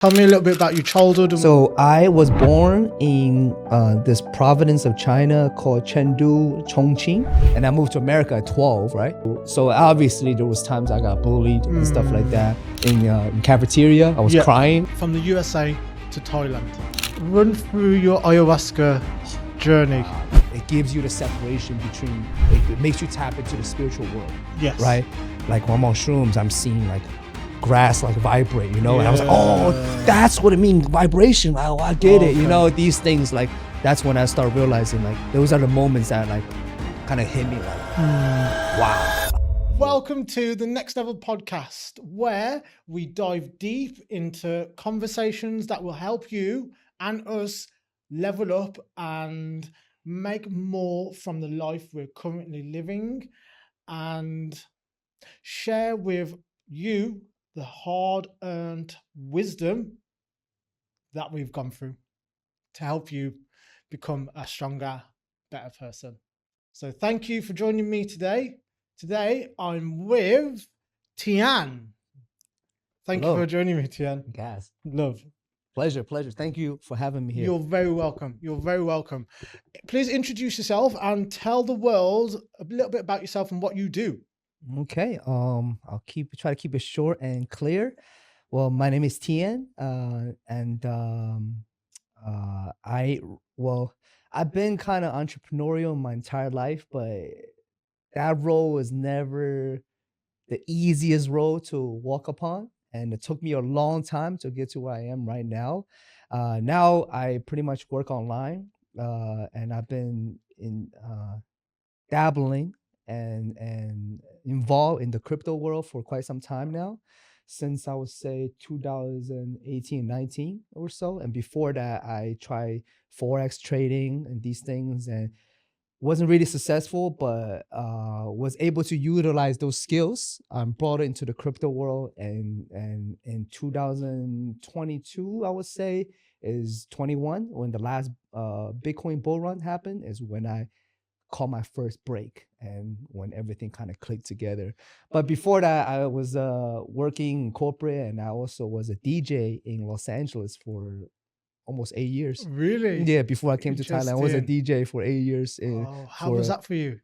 Tell me a little bit about your childhood. So I was born in this province of China called Chengdu, Chongqing, and I moved to America at 12, right? So obviously there was times I got bullied and stuff like that. In cafeteria, I was crying. From the USA to Thailand. Run through your ayahuasca journey. It gives you the separation between, it makes you tap into the spiritual world. Yes. Right? Like when I'm on shrooms, I'm seeing like grass like vibrate, you know? And I was like, oh, that's what it means, vibration. Oh, I get it, you know? These things, like, that's when I start realizing, like, those are the moments that, like, kind of hit me, like, wow. Welcome to the Next Level podcast, where we dive deep into conversations that will help you and us level up and make more from the life we're currently living and share with you the hard-earned wisdom that we've gone through to help you become a stronger, better person. So thank you for joining me today. Today I'm with Tian. Thank you for joining me, Tian. Gaz. Love. Pleasure. Thank you for having me here. You're very welcome. Please introduce yourself and tell the world a little bit about yourself and what you do. Okay. I'll try to keep it short and clear. Well, my name is Tian, and I've been kind of entrepreneurial my entire life, but that role was never the easiest role to walk upon, and it took me a long time to get to where I am right now. Now I pretty much work online, and I've been dabbling and involved in the crypto world for quite some time now, since I would say 2018, 19 or so. And before that, I tried Forex trading and these things and wasn't really successful, but was able to utilize those skills. Brought it into the crypto world, and in 2022, I would say, is 21, when the last Bitcoin bull run happened, is when I caught my first break and when everything kind of clicked together. But before that, I was working in corporate, and I also was a DJ in Los Angeles for almost 8 years. Really? Yeah, before I came to Thailand, I was a DJ for 8 years. How was that for you?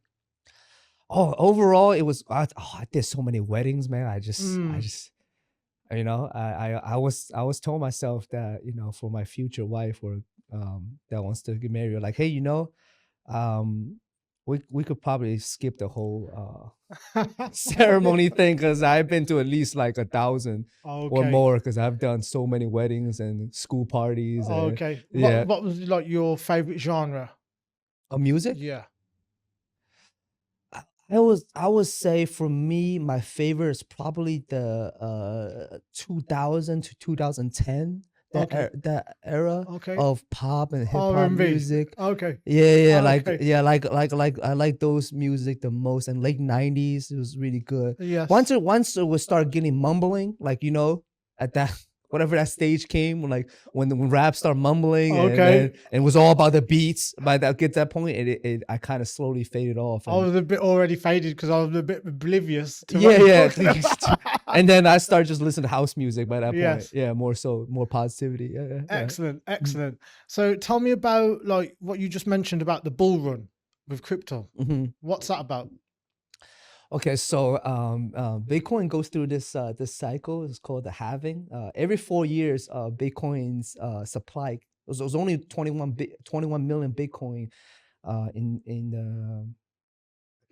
Oh, overall, it was. I did so many weddings, man. I just, you know, I was told myself that, you know, for my future wife or that wants to get married, like, hey, you know, we could probably skip the whole ceremony thing, because I've been to at least like 1,000 or more, because I've done so many weddings and school parties. And, yeah. What was like your favorite genre of music? Yeah. I would say for me, my favorite is probably the 2000 to 2010. That era of pop and hip hop music. Yeah. Like I like those music the most. And late 90s, it was really good. Yes. Once it would start getting mumbling, like, you know, at that whatever that stage came, like when rap started mumbling, and it was all about the beats. By that point, I kind of slowly faded off. I was a bit already faded because I was a bit oblivious to and then I started just listening to house music by that point. Yeah, more positivity. Yeah. Excellent. So tell me about like what you just mentioned about the bull run with crypto. What's that about? Okay, so Bitcoin goes through this cycle. It's called the halving. Every 4 years, Bitcoin's supply was only 21 million Bitcoin in the, I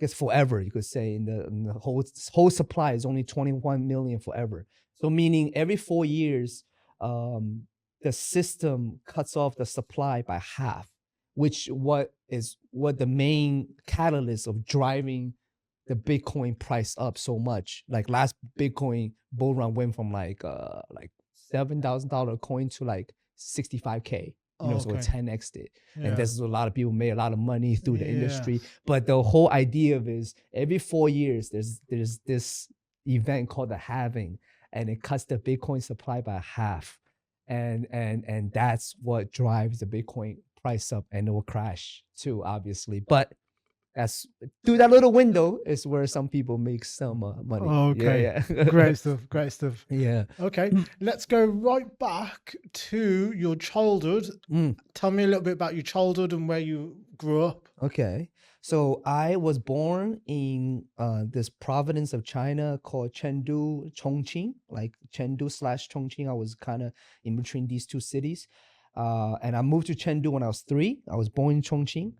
guess, forever. You could say in the whole supply is only 21 million forever. So meaning every 4 years, the system cuts off the supply by half, which what the main catalyst of driving the Bitcoin price up so much. Like last Bitcoin bull run went from like $7,000 coin to like 65K. You know, so it 10x'd it. And there's a lot of people made a lot of money through the industry. But the whole idea of is every 4 years there's this event called the halving, and it cuts the Bitcoin supply by half. And that's what drives the Bitcoin price up, and it will crash too, obviously. But that's through that little window is where some people make some money. Okay. Yeah. Great stuff. Great stuff. Yeah. Okay. Let's go right back to your childhood. Mm. Tell me a little bit about your childhood and where you grew up. Okay. So I was born in this province of China called Chengdu, Chongqing, like Chengdu/Chongqing. I was kind of in between these two cities. And I moved to Chengdu when I was 3. I was born in Chongqing.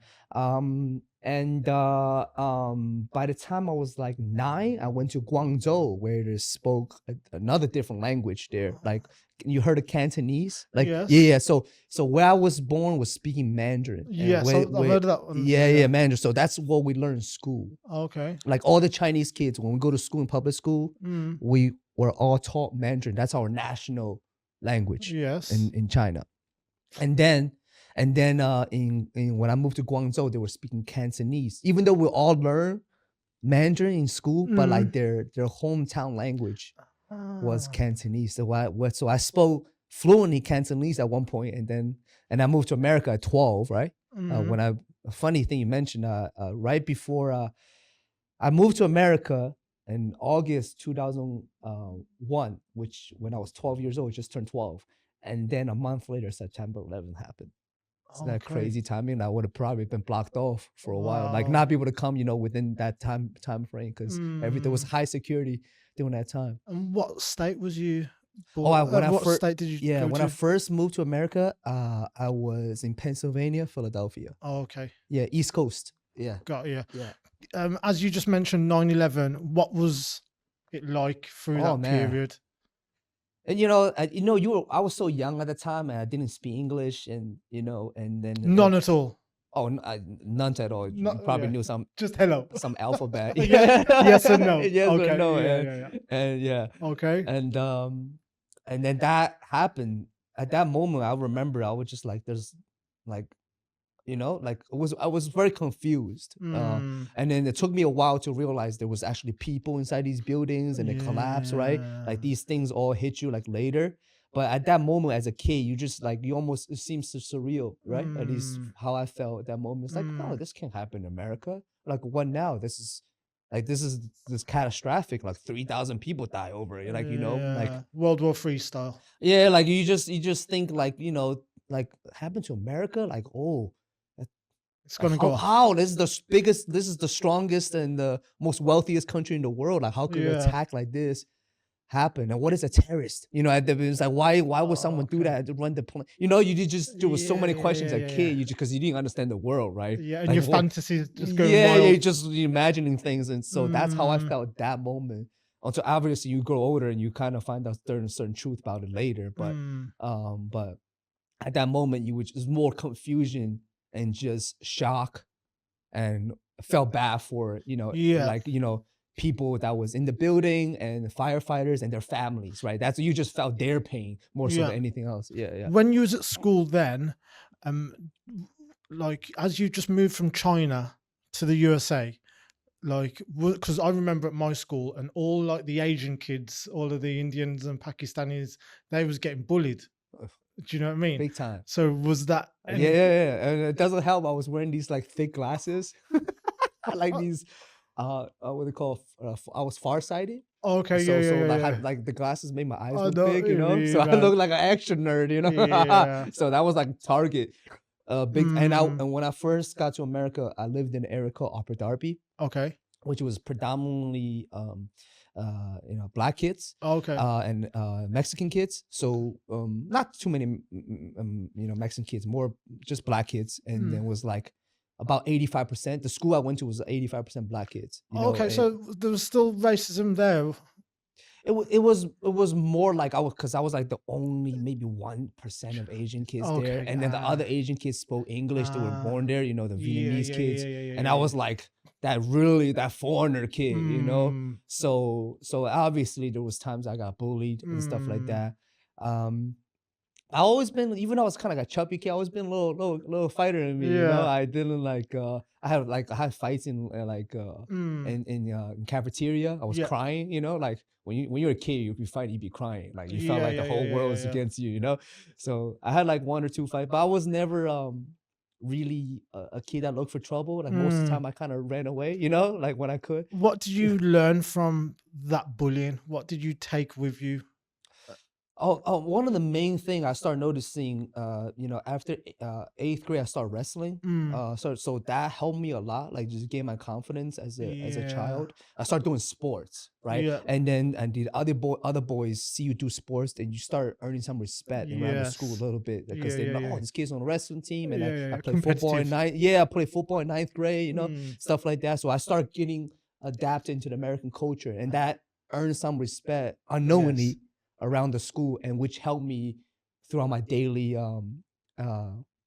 By the time I was like 9, I went to Guangzhou, where they spoke another different language there. Like, you heard of Cantonese? Like, Yes. yeah. So where I was born was speaking Mandarin. And Yes, I've heard of that one. Yeah, Mandarin. So that's what we learned in school. Okay. Like all the Chinese kids, when we go to school in public school, we were all taught Mandarin. That's our national language. Yes. In China. And then when I moved to Guangzhou, they were speaking Cantonese. Even though we all learn Mandarin in school, but like their hometown language was Cantonese. So I spoke fluently Cantonese at one point, and I moved to America at 12, right? A funny thing you mentioned, right before I moved to America in August 2001, which when I was 12 years old, just turned 12. And then a month later, September 11th happened. Isn't that crazy timing? I would have probably been blocked off for a while, like not be able to come, within that time frame, because there was high security during that time. And what state was you born? What state did you go when to? I first moved to America, I was in Pennsylvania, Philadelphia. Oh, okay. Yeah, East Coast. Yeah. Got you. Yeah. As you just mentioned, 9/11. What was it like through that period? And I was so young at the time, and I didn't speak English, and then none at all. Oh, none at all. You probably knew some. Just hello. Some alphabet. Yes and no. Yes okay. or no. Yeah. Okay. And then that happened. At that moment, I remember I was just like, there's like, I was very confused. And then it took me a while to realize there was actually people inside these buildings, and they collapsed, right? Like these things all hit you like later. But at that moment as a kid, you just like, it seems so surreal, right? At least how I felt at that moment. It's like, oh, this can't happen in America. Like, what now? This is catastrophic. Like 3,000 people die over it. Like, like World War III style. Yeah, like you just think like, like happened to America? Like, oh, it's gonna go. How this is the biggest, this is the strongest and the most wealthiest country in the world. Like, how could an attack like this happen? And what is a terrorist? It's like, why would someone do that to run the plane? There was so many questions as a kid, because you didn't understand the world, right? Yeah, and like, your fantasies just go wild. You're just imagining things, and so that's how I felt at that moment. Until obviously you grow older and you kind of find out certain truth about it later, but at that moment it was more confusion and just shock, and felt bad for people that was in the building, and the firefighters and their families, right? That's, you just felt their pain more so than anything else. Yeah. When you was at school then, like as you just moved from China to the USA, like, because I remember at my school, and all like the Asian kids, all of the Indians and Pakistanis, they was getting bullied. Do you know what I mean? Big time. So was that? Yeah. And it doesn't help. I was wearing these like thick glasses, like these. What do they call? I was farsighted. Okay, so I had like the glasses made my eyes look big, so I looked like an action nerd, So that was like target, big. And when I first got to America, I lived in an area called Upper Darby. Okay. Which was predominantly Black kids. Okay. And Mexican kids. So not too many Mexican kids, more just Black kids, and then was like about 85%. The school I went to was 85% Black kids. So there was still racism there. It was more like because I was like the only maybe 1% of Asian kids there, and then the other Asian kids spoke English. They were born there, the Vietnamese kids, and I was like that foreigner kid, So obviously there was times I got bullied and stuff like that. I always been, even though I was kind of like a chubby kid, I always been a little fighter in me. I didn't like. I had fights in in cafeteria. I was crying. Like when you're a kid, you'd be fighting, you'd be crying. Like you felt like the whole world was against you. So I had like 1 or 2 fights, but I was never really a kid that looked for trouble. Like most of the time I kind of ran away, you know, like when I could. What did you learn from that bullying? What did you take with you? One of the main thing I started noticing, you know, after 8th grade, I started wrestling. So that helped me a lot, like just gain my confidence as a Yeah. child. I started doing sports, right? Yeah. And the other boys see you do sports, and you start earning some respect around the school a Yes. little bit because Yeah, they yeah, know, yeah. oh, this kid's on the wrestling team, and Yeah, yeah, I yeah. play football in Competitive. I played football in 9th grade, you know, stuff like that. So I started getting adapted into the American culture, and that earned some respect Yes. unknowingly around the school, and which helped me throughout my daily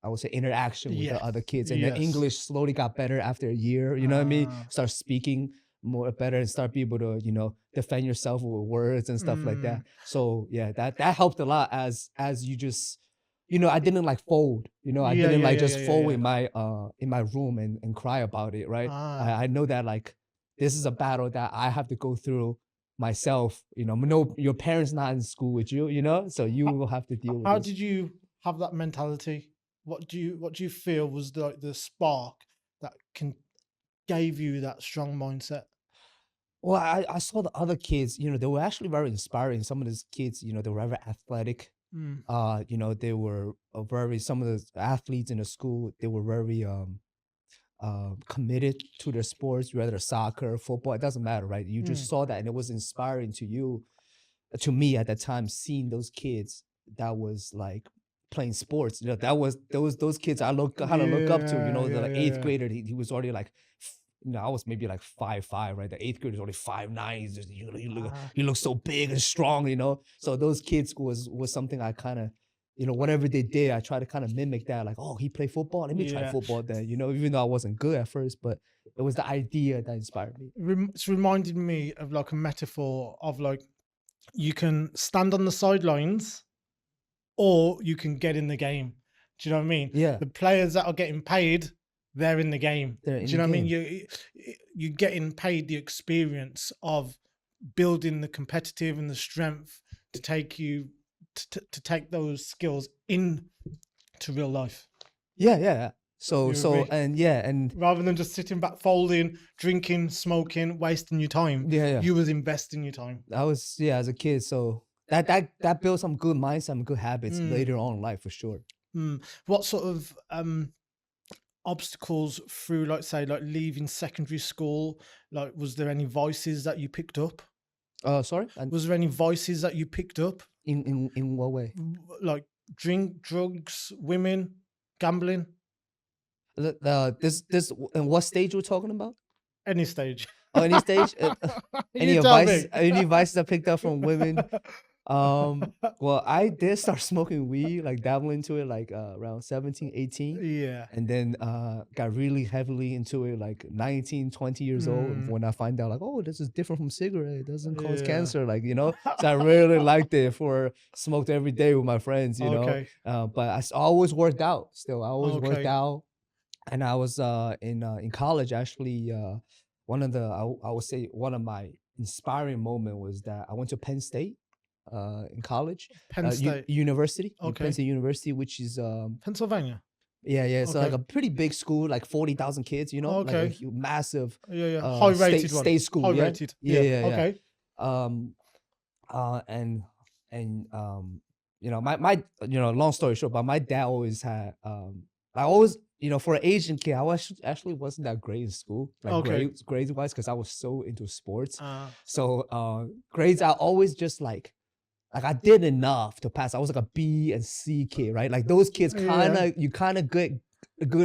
I would say interaction with the Yes. other kids. And the Yes. English slowly got better after a year, you know what I mean? Ah. Start speaking more better and start be able to, you know, defend yourself with words and stuff like that. So yeah, that helped a lot as you just, you know, I didn't like fold, you know, I Yeah, didn't yeah, like yeah, just yeah, yeah, fold yeah. in my room and cry about it, right? Ah. I know that like this is a battle that I have to go through myself, you know. No, your parents not in school with you, you know, so you will have to deal with How this. did you have that mentality? What do you feel was the spark that gave you that strong mindset? Well, I saw the other kids, you know, they were actually very inspiring. Some of these kids, you know, they were very athletic. Mm. You know, they were some of the athletes in the school, they were very committed to their sports, whether soccer, football, it doesn't matter, right? You just Mm. saw that and it was inspiring to you, to me at that time, seeing those kids that was like playing sports. You know, that was those kids I kind of look up to. You Yeah, know, the yeah, like yeah, eighth yeah. grader, he was already like, you know, I was maybe like 5'5", right? The 8th grader is only 5'9". He's just, Ah. you look so big and strong, you know. So those kids was something I kind of, you know, whatever they did, I try to kind of mimic that. Like, oh, he played football. Let me try Yeah. football then, you know, even though I wasn't good at first, but it was the idea that inspired me. It's reminded me of like a metaphor of like you can stand on the sidelines or you can get in the game. Do you know what I mean? Yeah, The players that are getting paid, they're in the game. they're Do in you the know what I mean? game. You getting paid the experience of building the competitive and the strength to take you to take those skills in to real life. Yeah, yeah. So You agree? and Rather than just sitting back, folding, drinking, smoking, wasting your time, yeah. you was investing your time. I was, yeah, as a kid, so that built some good mindset, some good habits Mm, later on in life for sure. mm. What sort of obstacles through, like, say, like leaving secondary school? Like, was there any vices that you picked up? Sorry, and Was there any vices that you picked up? in what way? Like drink, drugs, women, gambling, This in what stage we're talking about? any stage. Oh, any stage? You tell me. Any advice I picked up from women? Well, I did start smoking weed, like dabbling into it, like around 17, 18. Yeah. And then got really heavily into it like 19, 20 years old. And Mm, when I find out like, oh, this is different from cigarette, it doesn't cause yeah. cancer, like, you know. So I really liked it, for smoked every day with my friends, you know. Okay. But always worked out still. I always worked Okay. out. And I was in college actually. One of the I would say one of my inspiring moment was that I went to Penn State in college, Penn State. Penn Okay. State University, which is Pennsylvania. yeah, so like Okay. a pretty big school, like 40,000 kids, you know, like a Okay. massive Yeah, yeah. High rated one. state school. High Yeah, rated. Yeah. yeah. Okay. Um, and you know, my you know, long story short, but my dad always had I always, you know, for an Asian kid, actually wasn't that great in school, like Okay. grades wise, because I was so into sports. Uh, So grades, I always just like I did enough to pass. I was like a B and C kid, right? Like those kids yeah. you kind of good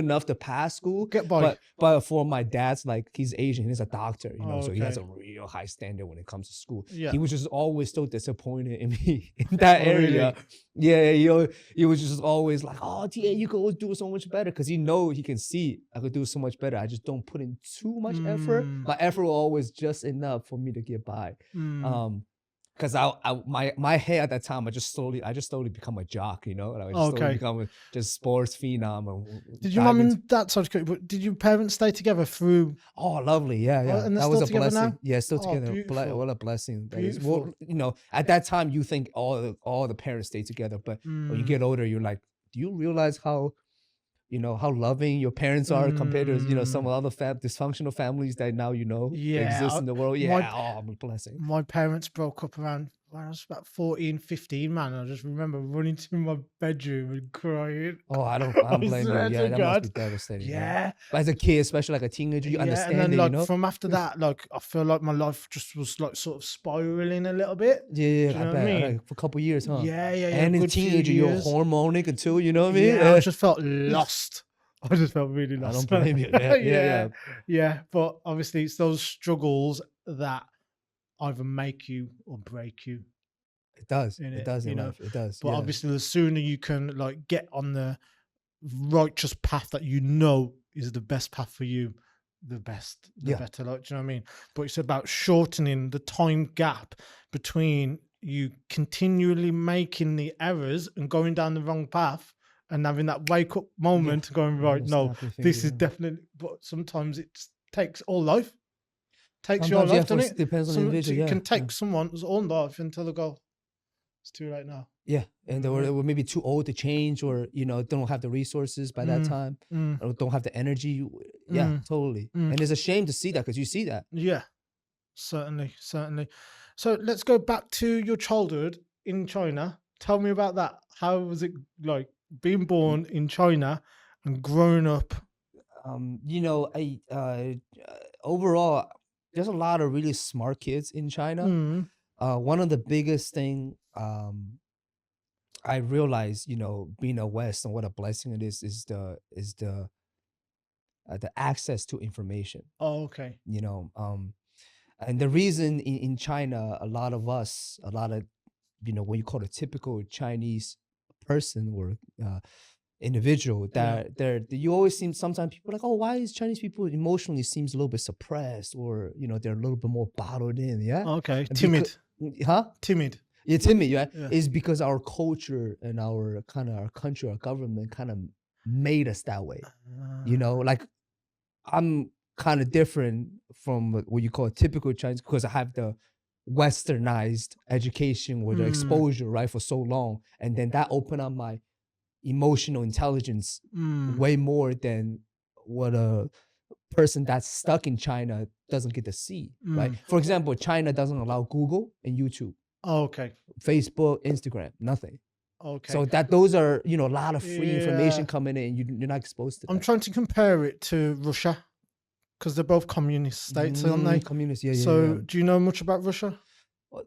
enough to pass school. Get by. But for my dad's, like, he's Asian, he's a doctor, you know, so he has a Okay. real high standard when it comes to school. Yeah. He was just always so disappointed in me in that Oh, area. really? Yeah, he was just always like, oh, Tian, you could always do so much better, because he can see I could do so much better. I just don't put in too much effort. Mm, My effort was always just enough for me to get by. mm. Because my hair at that time, I just slowly become a jock, you know, and I just slowly Okay. become just sports phenom and Did your dive mum into. and dad, sorry, to cut you, but did your parents stay together through? Oh, lovely, yeah, And they're that still was a together blessing. now? Yeah, still Oh, together. beautiful. What a blessing that is. Beautiful. Well, you know, at that time you think all the parents stay together, but when you Mm, get older, you're like, do you realize how how loving your parents are compared to, some Mm, other dysfunctional families that now yeah, exist in the world. my Yeah, oh, I'm a blessing. my parents broke up around when I was about 14, 15, man. I just remember running to my bedroom and crying. Oh, I I don't blame you. swear Yeah, to that must be God. devastating. Yeah, Yeah. but as a kid, especially like a teenager, you Yeah. And understand then it. like from after that, like I feel like my life just was like sort of spiraling a little bit. Yeah, yeah, Do you I know what I bet. mean? Like for a couple years, huh? Yeah, yeah, yeah. And in Good few teenager, you're years. hormonic until you know what I mean. Yeah, I just felt lost. I just felt really I don't lost. blame you. Yeah, yeah, Yeah, yeah. yeah. But obviously, it's those struggles that either make you or break you It does. in It it, does in life. It does. But Yeah, obviously, the sooner you can like get on the righteous path that you know is the best path for you, the yeah, better. Like, do you know what I mean? But it's about shortening the time gap between you continually making the errors and going down the wrong path and having that wake up yeah. moment going, right, no, Snap your this finger. is Yeah. definitely, but sometimes it takes all life, takes your Sometimes, yeah, life, doesn't it? depends on the individual. It Yeah, can yeah. take someone's own life until they go, it's too late now. Yeah, You and know what I they mean? were maybe too old to change, or don't have the resources by that Mm, time, mm, or don't have the energy. Yeah, mm, totally. mm. And it's a shame to see that because you see that. Yeah. Certainly, certainly. So let's go back to your childhood in China. Tell me about that. How was it like being born in China and growing up? I overall, there's a lot of really smart kids in China. Mm, One of the biggest thing I realized, being a West and what a blessing it is the access to information. oh, okay. You know, and the reason in China, a lot of what you call a typical Chinese person or individual, Yeah. that you always seem sometimes people are like, oh, why is Chinese people emotionally seems a little bit suppressed, or they're a little bit more bottled in, yeah, Okay. and because Timid. huh Timid. yeah, timid, yeah, Yeah. is because our culture and our kind of our country, our government kind of made us that way. Ah, Like I'm kind of different from what you call typical Chinese because I have the westernized education or the mm, exposure, right, for so long. And then that opened up my emotional intelligence mm, way more than what a person that's stuck in China doesn't get to see, right? mm. For example, China doesn't allow Google and YouTube, Okay. Facebook, Instagram, nothing. Okay. So that those are, a lot of free information Yeah. coming in, and you're not exposed to I'm that. trying to compare it to Russia because they're both communist states, aren't they? Communists, yeah, yeah, yeah. So, do you know much about Russia?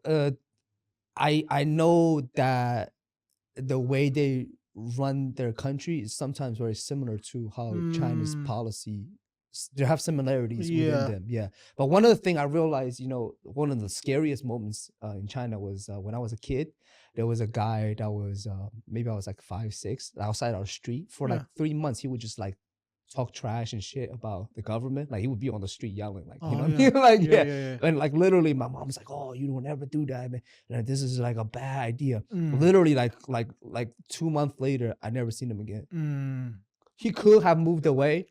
Uh, I know that the way they run their country is sometimes very similar to how China's Mm, policy. They have similarities within yeah. them, yeah. But one of the thing I realized, one of the scariest moments in China was when I was a kid. There was a guy that was maybe I was like 5, 6, outside our street for like Yeah. 3 months. He would just like talk trash and shit about the government. Like he would be on the street yelling, like, you Oh, know what I yeah. mean? Like, Yeah, yeah. yeah, yeah. And like literally my mom's like, oh, you don't ever do that, man. And this is like a bad idea. Mm, Literally like 2 months later, I never seen him again. mm. He could have moved away,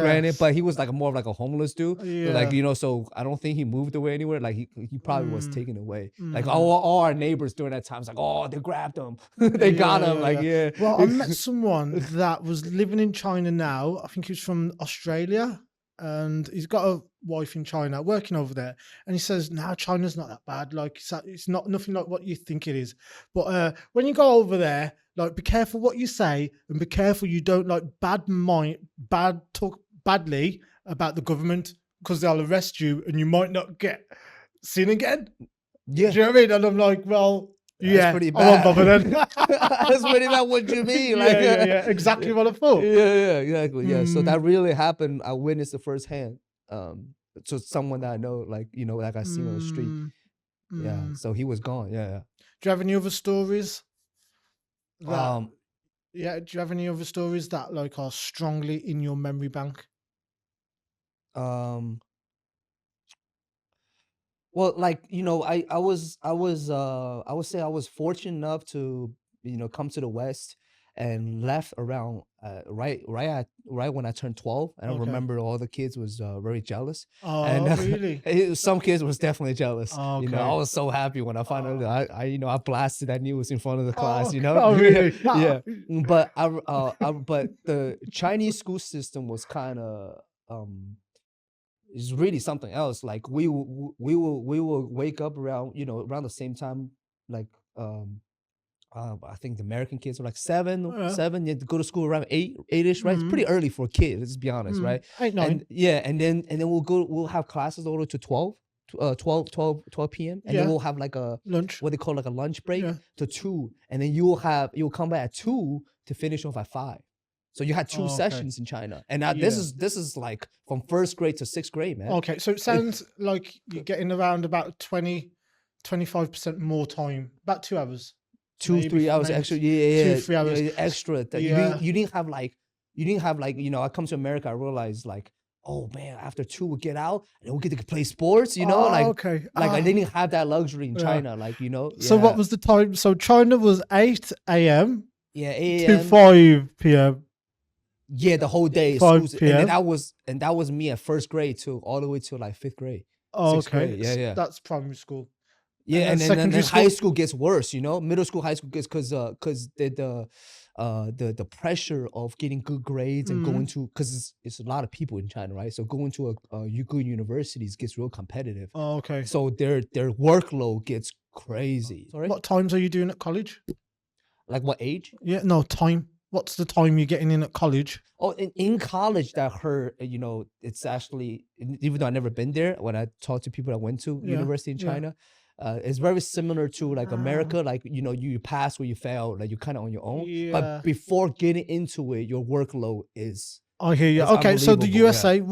granted, Yes. but he was like more of like a homeless dude. So like, Yeah. so I don't think he moved away anywhere. Like he probably was Mm, taken away. Like mm. all our neighbors during that time was like, oh, they grabbed him. They got Yeah, him. yeah, Like, yeah. yeah. Well, I met someone that was living in China now. I think he was from Australia, and he's got a wife in China working over there. And he says, "Now China's not that bad. Like it's not nothing like what you think it is. But when you go over there, like be careful what you say, and be careful you don't like bad talk badly about the government because they'll arrest you, and you might not get seen again." Do Yeah. you know what I mean? And I'm like, well, That's yeah, pretty I won't bother bad. then. That's pretty bad. What you mean? Like, Yeah, yeah, yeah. Exactly what I yeah, thought. yeah, exactly. Yeah. So that Mm, really happened. I witnessed it firsthand. To someone that I know, like, like I seen on the street. mm, Yeah. mm. So he was gone. Yeah. Do you have any other stories that? Yeah. Yeah. Do you have any other stories that like are strongly in your memory bank? Um, well, like, I would say I was fortunate enough to, come to the West and left around right when I turned 12. And I Okay. remember all the kids was very jealous. Oh, And really? some kids was definitely jealous. You know, I Okay. was so happy when I found out Oh. that I blasted that news in front of the Oh, class. You okay. know, Oh, really? yeah. But but the Chinese school system was kind of is really something else. Like we will wake up around, you know, around the same time, like I think the American kids are like Yeah. seven. You have to go to school around eight-ish, right? It's pretty early for a kid. Let's be honest, right? 8, 9. And yeah, and then we'll have classes all the way to 12 p.m. And then Yeah. we'll have like a Lunch. what they call like a lunch break Yeah. to 2, and then you'll come back at 2 to finish off at 5. So you had 2 Oh, okay. sessions in China, and now this Yeah. is like from 1st grade to 6th grade, man. Okay, so it sounds like you're getting around about 25% more time, about 2 hours. 2, 3 hours maybe extra, yeah, 2, 3 hours. extra. That Yeah. you didn't have like you know. I come to America, I realized like, oh man, after 2 we get out and we get to play sports, you know, Oh, okay. like I didn't have that luxury in Yeah. China, like, you know. So what was the time? So China was 8 a.m. yeah, to 8 5 p.m. Yeah, the whole day. 5 schools, and p.m. then that was me at 1st grade to all the way to like 5th grade. Oh, 6th okay. grade. Yeah. That's primary school. Yeah, and then secondary high school? school gets worse, you know. Middle school, high school gets because the pressure of getting good grades and going to, because it's a lot of people in China, right? So going to a good universities gets real competitive. Oh, okay. So their workload gets crazy. Sorry, What times are you doing at college? like what age? Yeah, no, time. What's the time you're getting in at college? Oh, in college, that hurt. You know, it's actually, even though I've never been there, when I talk to people that went to Yeah, university in yeah. China, it's very similar to like America. Like, you know, you pass or you fail, like you're kind of on your own. Yeah. But before getting into it, your workload is I hear you. it's Okay, so the unbelievable, USA,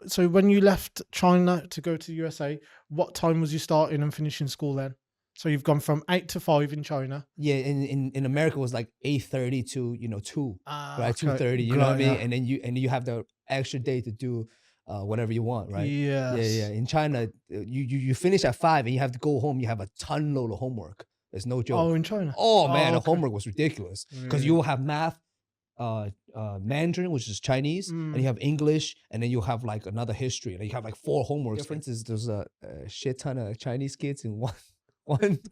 so when you left China to go to the USA, what time was you starting and finishing school then? So you've gone from 8 to 5 in China. yeah. In America, it was like 8:30 to 2, right? Okay. 2:30. You know what I mean? Yeah. And then you have the extra day to do whatever you want, right? Yes. Yeah. In China, you finish at 5 and you have to go home. You have a ton load of homework. It's no joke. Oh, in China. Oh man, the okay. homework was ridiculous because you will have math, Mandarin, which is Chinese, and you have English, and then you have like another history, and you have like 4 homeworks. Difference is there's a shit ton of Chinese kids in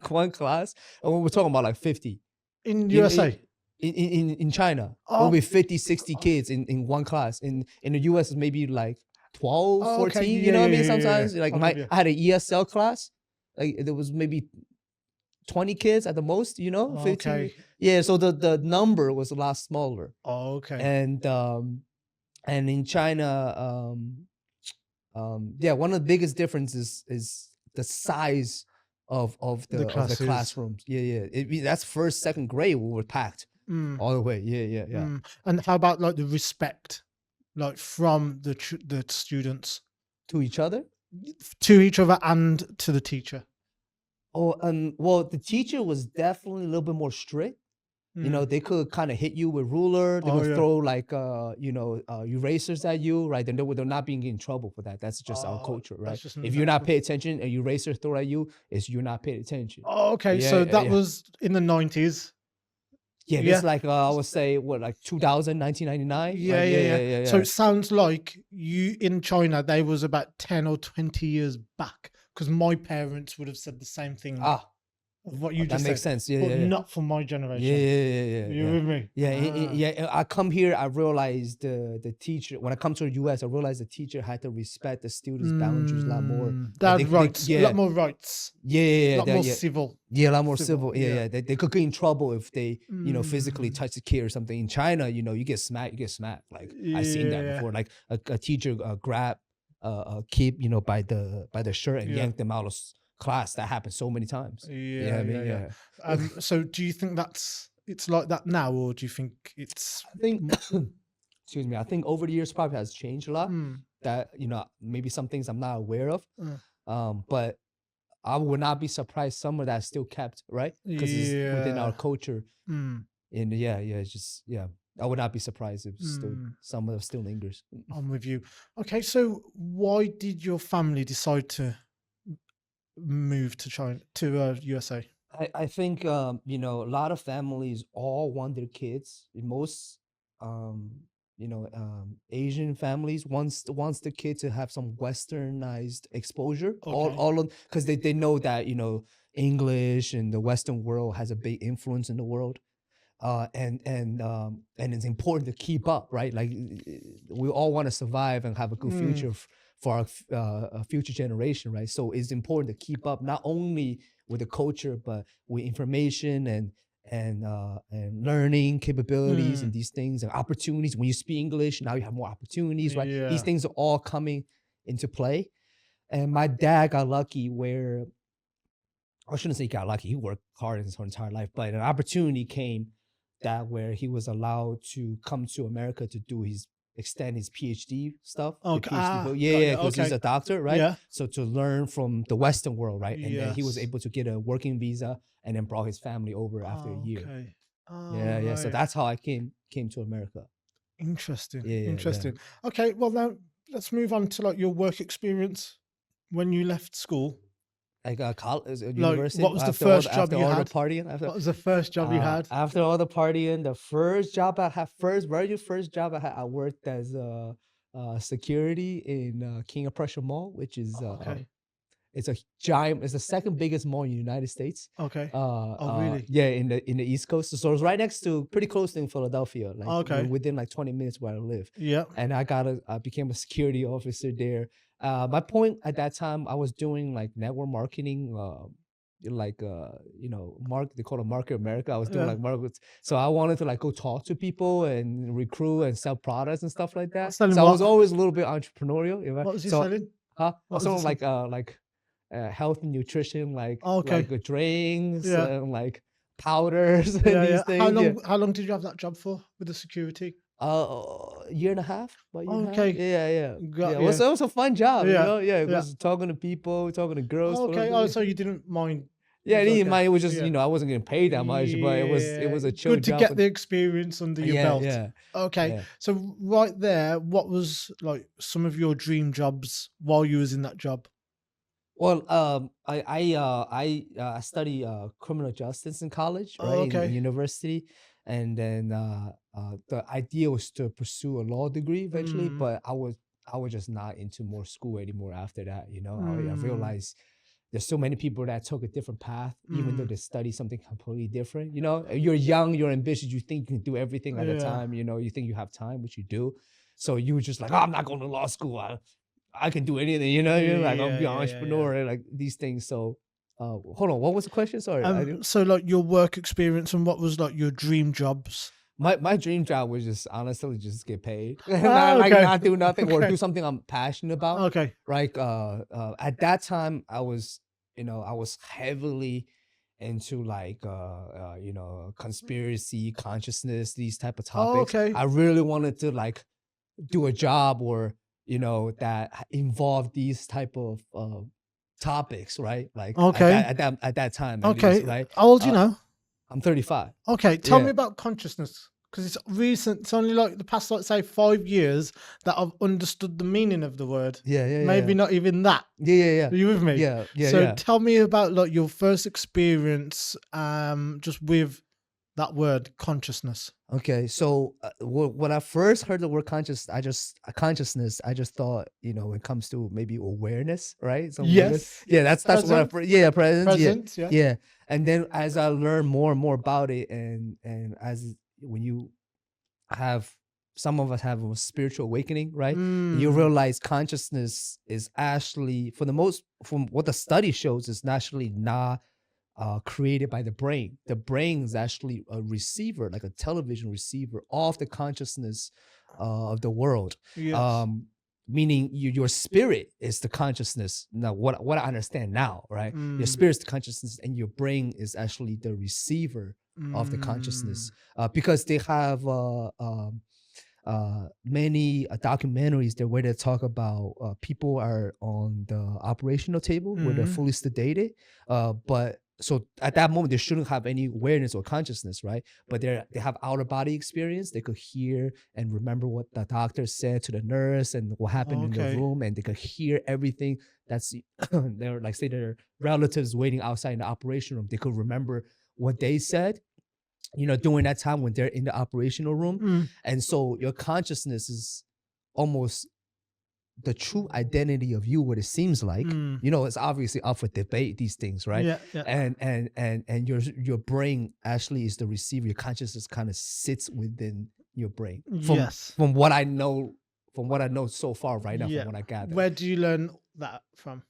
one class, and we're talking about like 50 In USA. in China. Oh. There'll be 50, 60 kids in one class. In the US, it's maybe like 12, Oh, 14. okay. You know what I mean? Yeah. Sometimes like I'm with you. I had an ESL class, like there was maybe 20 kids at the most, you know, 15. Okay. Yeah, so the number was a lot smaller. Oh, okay. And in China, yeah, one of the biggest differences is the size of the classes. classrooms. Yeah. That's 1st, 2nd grade we were packed all the way. Yeah. And how about like the respect, like from the students To each other. to each other and to the teacher? Oh, well, the teacher was definitely a little bit more strict. You know, they could kind of hit you with ruler. They would throw like erasers at you, right? And they're not being in trouble for that. That's just our culture, right? just If you're not paying attention, a eraser throw at you, you're not paying attention. Oh, okay. Yeah, So yeah, that yeah. was in the 90s. Yeah, Yeah. this like I would say what, like 2000, 1999. Yeah. So it sounds like you in China, they was about 10 or 20 years back, because my parents would have said the same thing of what you that just makes said. sense. Yeah, But yeah. not for my generation. Yeah. You with me? Yeah. I come here, I realized the teacher, when I come to the US, I realized the teacher had to respect the students' boundaries a lot more. They Like, had rights. A lot more rights. Yeah. A lot more civil. Yeah, a lot more Civil, civil. Yeah. They could get in trouble if they, physically Mm. touch the kid or something. In China, you get smacked. Like I've seen that Yeah. before. Like a teacher grab a kid, by the shirt and yank them out of class. That happens so many times. Yeah. So do you think it's like that now, or do you think it's I think, excuse me. I think over the years probably has changed a lot. That maybe some things I'm not aware of. But I would not be surprised some of that still kept, right? Because it's within our culture. And it's just I would not be surprised if still some of it still lingers. I'm with you. Okay, so why did your family decide to move to China, to USA? I think you know, a lot of families all want their kids. Most um, you know, Asian families wants the kid to have some westernized exposure. Okay. All of because they know that, you know, English and the Western world has a big influence in the world. And it's important to keep up, right? Like we all want to survive and have a good Mm, future for our future generation, right? So it's important to keep up not only with the culture but with information and learning capabilities and mm, these things and opportunities. When you speak English, now you have more opportunities, right? These yeah. things are all coming into play. And my dad got lucky where I shouldn't say he got lucky. He worked hard his whole entire life, but an opportunity came that where he was allowed to come to America to do his extend his PhD stuff, the Okay. PhD book. Yeah, Got yeah, you. because he's Okay. a doctor, right? Yeah. So to learn from the Western world, right? And then he was Yes. able to get a working visa and then brought his family over after a Oh, year. okay. Oh, Yeah, yeah. So right. that's how I came to America. Interesting. Yeah, yeah, yeah. Interesting. Okay. Well, now let's move on to like your work experience when you left school. I got college, Like, what university was the first job after you all the had? partying. What was the first job you had? After all the partying, the first job I had, very first job I had, I worked as security in King of Prussia Mall, which is Okay. it's a giant, it's the second biggest mall in the United States. Okay. Oh, really? Yeah, in the East Coast. So it's right next to, pretty close to in Philadelphia, like Okay. within like 20 minutes where I live. Yeah. And I became a security officer there. My point at that time, I was doing like network marketing, like you know, they call it Market America. I was doing Yeah. like markets, so I wanted to like go talk to people and recruit and sell products and stuff like that. Selling So I was what? always a little bit entrepreneurial. What was you So selling? What was also you selling? like health and nutrition, Okay. drinks Yeah. and like powders and Yeah. these Yeah. How things. Yeah. long? How long did you have that job for with the security? Year and a half, about a year and a half. Okay. Yeah, yeah, yeah. Got you. It was a fun job, you Yeah. know. Yeah, it Yeah. was talking to people, talking to girls. Okay. Oh, so you didn't mind? It Yeah, I was didn't okay. mind. It was just, Yeah. you know, I wasn't getting paid that much, but it Yeah. was a chill Good to job. get the experience under your Yeah, belt. yeah, Okay. yeah. So right there, what was like some of your dream jobs while you was in that job? Well, I study criminal justice in college, Oh, right, in okay. university, and then the idea was to pursue a law degree eventually, Mm, but I was just not into more school anymore after that. You know, I mm, realized there's so many people that took a different path, even though mm. they study something completely different. You know, you're young, you're ambitious, you think you can do everything at a Yeah. time. You know, you think you have time, which you do. So you were just like, oh, I'm not going to law school. I can do anything, you know, you're like, I'll Yeah. be an Yeah. Yeah. Yeah. entrepreneur and like these things. So, hold on, what was the question? Sorry, So like your work experience and what was like your dream jobs? my dream job was just honestly just get paid, Ah, not like okay. not do nothing or Okay. do something I'm passionate about. Okay. Right? At that time, I was, you know, I was heavily into like you know, conspiracy consciousness, these type of Oh, topics. okay. I really wanted to like do a job or, you know, that involve these type of topics, right? Like Okay. at that time at least, Okay. right? How old you Uh, now? I'm 35. Okay. Tell Yeah, me about consciousness. Because it's recent, it's only like the past, like say, 5 years that I've understood the meaning of the word. yeah, yeah, Maybe yeah, not even that. yeah, yeah, yeah, Are you with me? yeah, yeah, So yeah. tell me about like your first experience, just with that word consciousness. Okay, so when I first heard the word consciousness, I just thought, you know, when it comes to maybe awareness, right? Some awareness. Yes. Yeah, that's what I Present. first, yeah, presence, yeah, Present. Yeah. yeah. And then as I learned more and more about it, and as when you have, some of us have a spiritual awakening, right? And you Mm. realize consciousness is actually, for the most, from what the study shows, is naturally not created by the brain. The brain is actually a receiver, like a television receiver of the consciousness of the world. Yes. Um, Meaning your spirit is the consciousness. Now, what I understand now, right? Your Mm. spirit is the consciousness, and your brain is actually the receiver of the Mm. consciousness. Because they have many documentaries there where they talk about people are on the operational table where they're Mm. fully sedated, but so at that moment they shouldn't have any awareness or consciousness, right? But they have outer body experience. They could hear and remember what the doctor said to the nurse and what happened in the Okay. room, and they could hear everything that's they're like, say their relatives waiting outside in the operation room. They could remember what they said, during that time when they're in the operational room. Mm. And so your consciousness is almost the true identity of you, what it seems like. Mm. It's obviously up for debate, these things, right? Yeah. And your brain actually is the receiver. Your consciousness kind of sits within your brain. Yes. From what I know so far right now, Yeah. from what I gather. Where do you learn that from?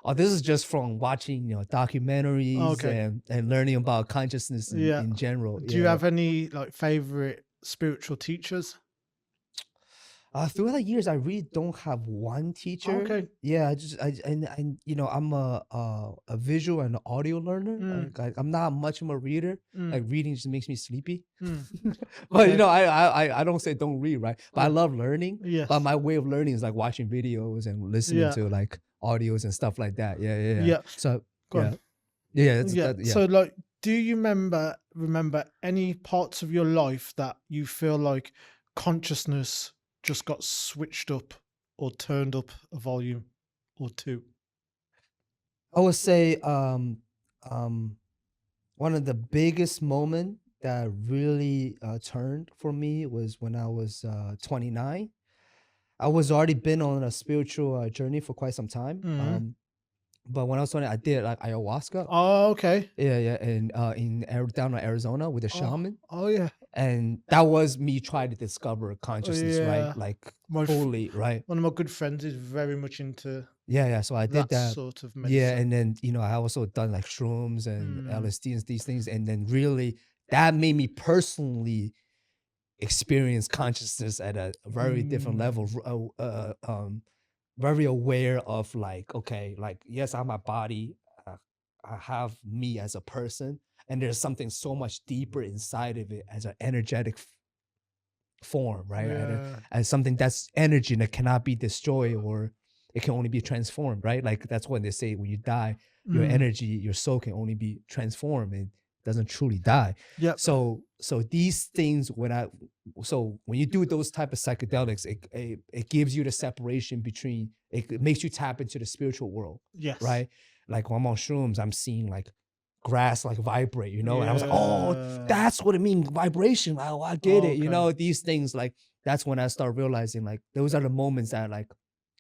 Oh, this is just from watching, documentaries Okay. and learning about consciousness Yeah. in general. Do you have any like favorite spiritual teachers? Throughout the years, I really don't have one teacher. Okay. Yeah, I'm a visual and audio learner. Mm. I'm not much of a reader. Mm. Like reading just makes me sleepy. Mm. But Okay. I don't say don't read, right? But I love learning. Yes. But my way of learning is like watching videos and listening Yeah. to like audios and stuff like that. Yeah. Yeah. So Go yeah, on. yeah, Yeah. So like, do you remember any parts of your life that you feel like consciousness just got switched up or turned up a volume or two? I would say one of the biggest moment that really turned for me was when I was 29. I was already been on a spiritual journey for quite some time. Mhm. But when I was 20, I did like ayahuasca. Oh, okay. Yeah, and down in Arizona with a shaman. Oh yeah. And that was me trying to discover consciousness, Yeah. right? Like My fully, right? One of my good friends is very much into Yeah. So I did that that. sort of Yeah, medicine. and then I also done like shrooms and Mm. LSD and these things, and then really that made me personally experience consciousness at a very different level. Very aware of like, okay, like yes, I'm my body. I have me as a person, and there's something so much deeper inside of it as an energetic form, right? Yeah. As something that's energy that cannot be destroyed, or it can only be transformed, right? Like that's when they say when you die, your Mm. energy, your soul can only be transformed and doesn't truly die. Yep. So these things when you do those type of psychedelics, it gives you the separation between, it makes you tap into the spiritual world, Yes. right? Like when I'm on shrooms, I'm seeing like grass like vibrate, and I was like, oh, Yeah. that's what it means, vibration. Oh, I get it. Okay. These things, like that's when I start realizing like those are the moments that like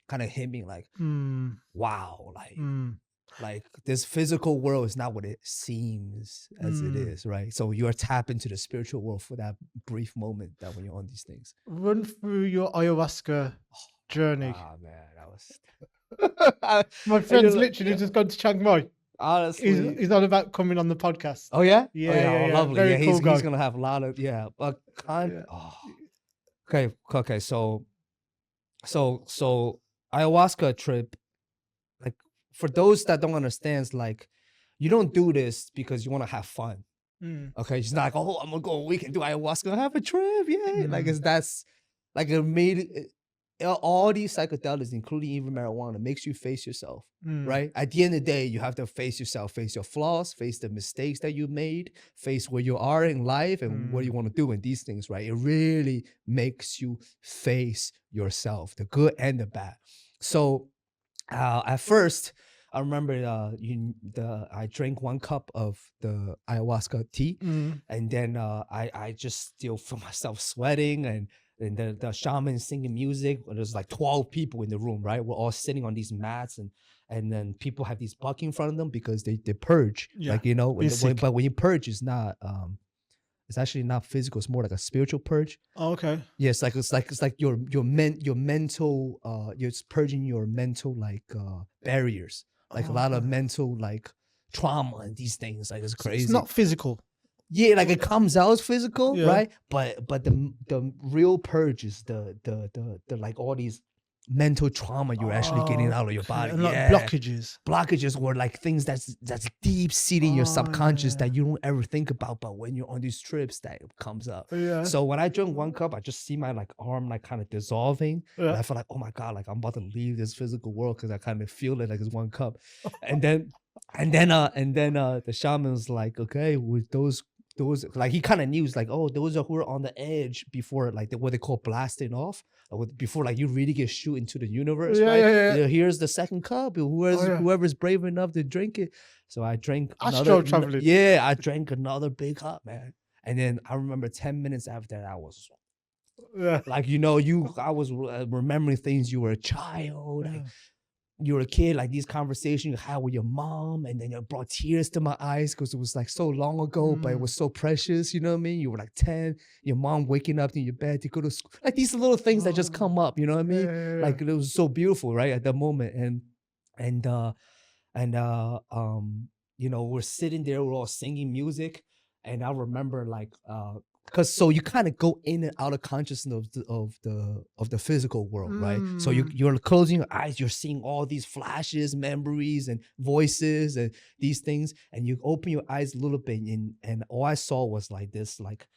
kind of hit me like, Mm. wow, Mm. like this physical world is not what it seems as it Mm. is, right? So you're tapped into the spiritual world for that brief moment that when you're on these things. Run through your ayahuasca journey. Ah, man, that was My friend's literally just gone to Chiang Mai. honestly. He's on about coming on the podcast. Oh yeah, Yeah, oh, yeah, yeah, oh, yeah. lovely. Very Yeah, cool guy. he's gonna have a lot of but Yeah. okay. So ayahuasca trip, like for those that don't understand, it's like you don't do this because you want to have fun. Mm. Okay, it's not like, oh, I'm gonna go a week and do ayahuasca, have a trip, yay! Like Mm. that's like it made it, all these psychedelics, including even marijuana, makes you face yourself. Mm. Right? At the end of the day, you have to face yourself, face your flaws, face the mistakes that you made, face where you are in life and what you want to do in these things, right? It really makes you face yourself, the good and the bad. So at first, I remember I drank 1 cup of the ayahuasca tea, Mm. and then I just still feel myself sweating, and the shaman singing music. There's like 12 people in the room, right? We're all sitting on these mats, and then people have these buck in front of them because they purge. Yeah, Like but when you purge, it's not it's actually not physical. It's more like a spiritual purge. Oh, okay. Yes, it's like your mental you're purging your mental like barriers, like a lot of Okay. mental like trauma and these things. Like it's So crazy. it's not physical. Yeah, like it comes out as physical, Yeah. right? But the real purge is the like all these mental trauma you're actually getting out of your Okay. body. And like Yeah. blockages. Blockages were like things that's deep seated in your subconscious yeah. that you don't ever think about, but when you're on these trips that it comes up. Yeah. So when I drink 1 cup, I just see my like arm like kind of dissolving, and Yeah. I feel like, oh my god, like I'm about to leave this physical world because I kind of feel it like it's 1 cup, and then the shaman was like, okay, with those like he kind of knew, it's like, oh, those are who are on the edge before, like what they call blasting off, before like you really get shoot into the universe, Yeah, right? yeah, yeah. Here's the second cup. Oh, yeah. Whoever's brave enough to drink it. So I drank Astral traveling. I drank another big cup, man. And then I remember 10 minutes after that, I was Yeah. like, I was remembering things. You were a child, like, Yeah. you were a kid, like these conversations you had with your mom, and then it brought tears to my eyes because it was like so long ago, but it was so precious. You know what I mean? You were like 10, your mom waking up in your bed to go to school, like these little things that just come up. You know what I mean? Yeah. Like it was so beautiful, right, at that moment. And we're sitting there, we're all singing music, and I remember like because so you kind of go in and out of consciousness of the physical world, right? So you're closing your eyes, you're seeing all these flashes, memories, and voices, and these things, and you open your eyes a little bit, and all I saw was like this, like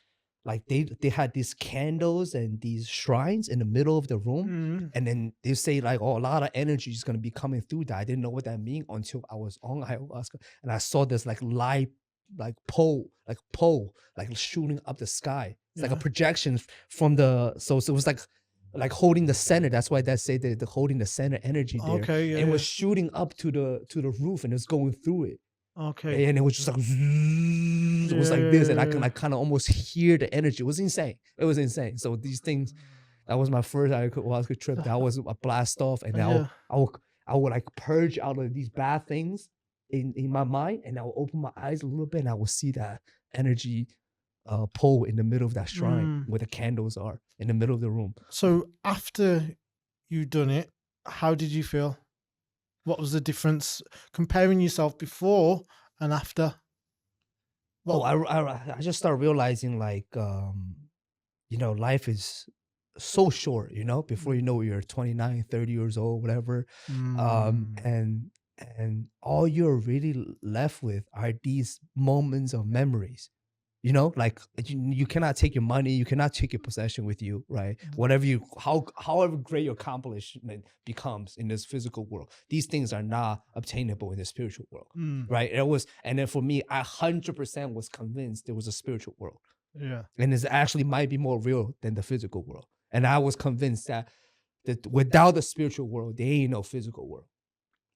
they had these candles and these shrines in the middle of the room, and then they say like, oh, a lot of energy is gonna be coming through that. I didn't know what that mean until I was on ayahuasca, and I saw this like light, like pole, like shooting up the sky. It's like a projection from the so it was like holding the center. That's why that say the holding the center energy there. Okay, yeah, and it was shooting up to the roof, and it's going through it. Okay. And it was just like, it was like this, and I can like kind of almost hear the energy. It was insane. It was insane. So these things, that was my first ayahuasca trip. That was a blast off, and I would like purge out of these bad things in my mind, and I would open my eyes a little bit, and I would see that energy pole in the middle of that shrine where the candles are in the middle of the room. So after you done it, how did you feel? What was the difference comparing yourself before and after? I just started realizing like, life is so short, before you know you're 29, 30 years old, whatever. And all you're really left with are these moments of memories. Like you cannot take your money, you cannot take your possession with you, right? Whatever however great your accomplishment becomes in this physical world, these things are not obtainable in the spiritual world, right? And then for me, I 100% was convinced there was a spiritual world, and it actually might be more real than the physical world. And I was convinced that without the spiritual world, there ain't no physical world.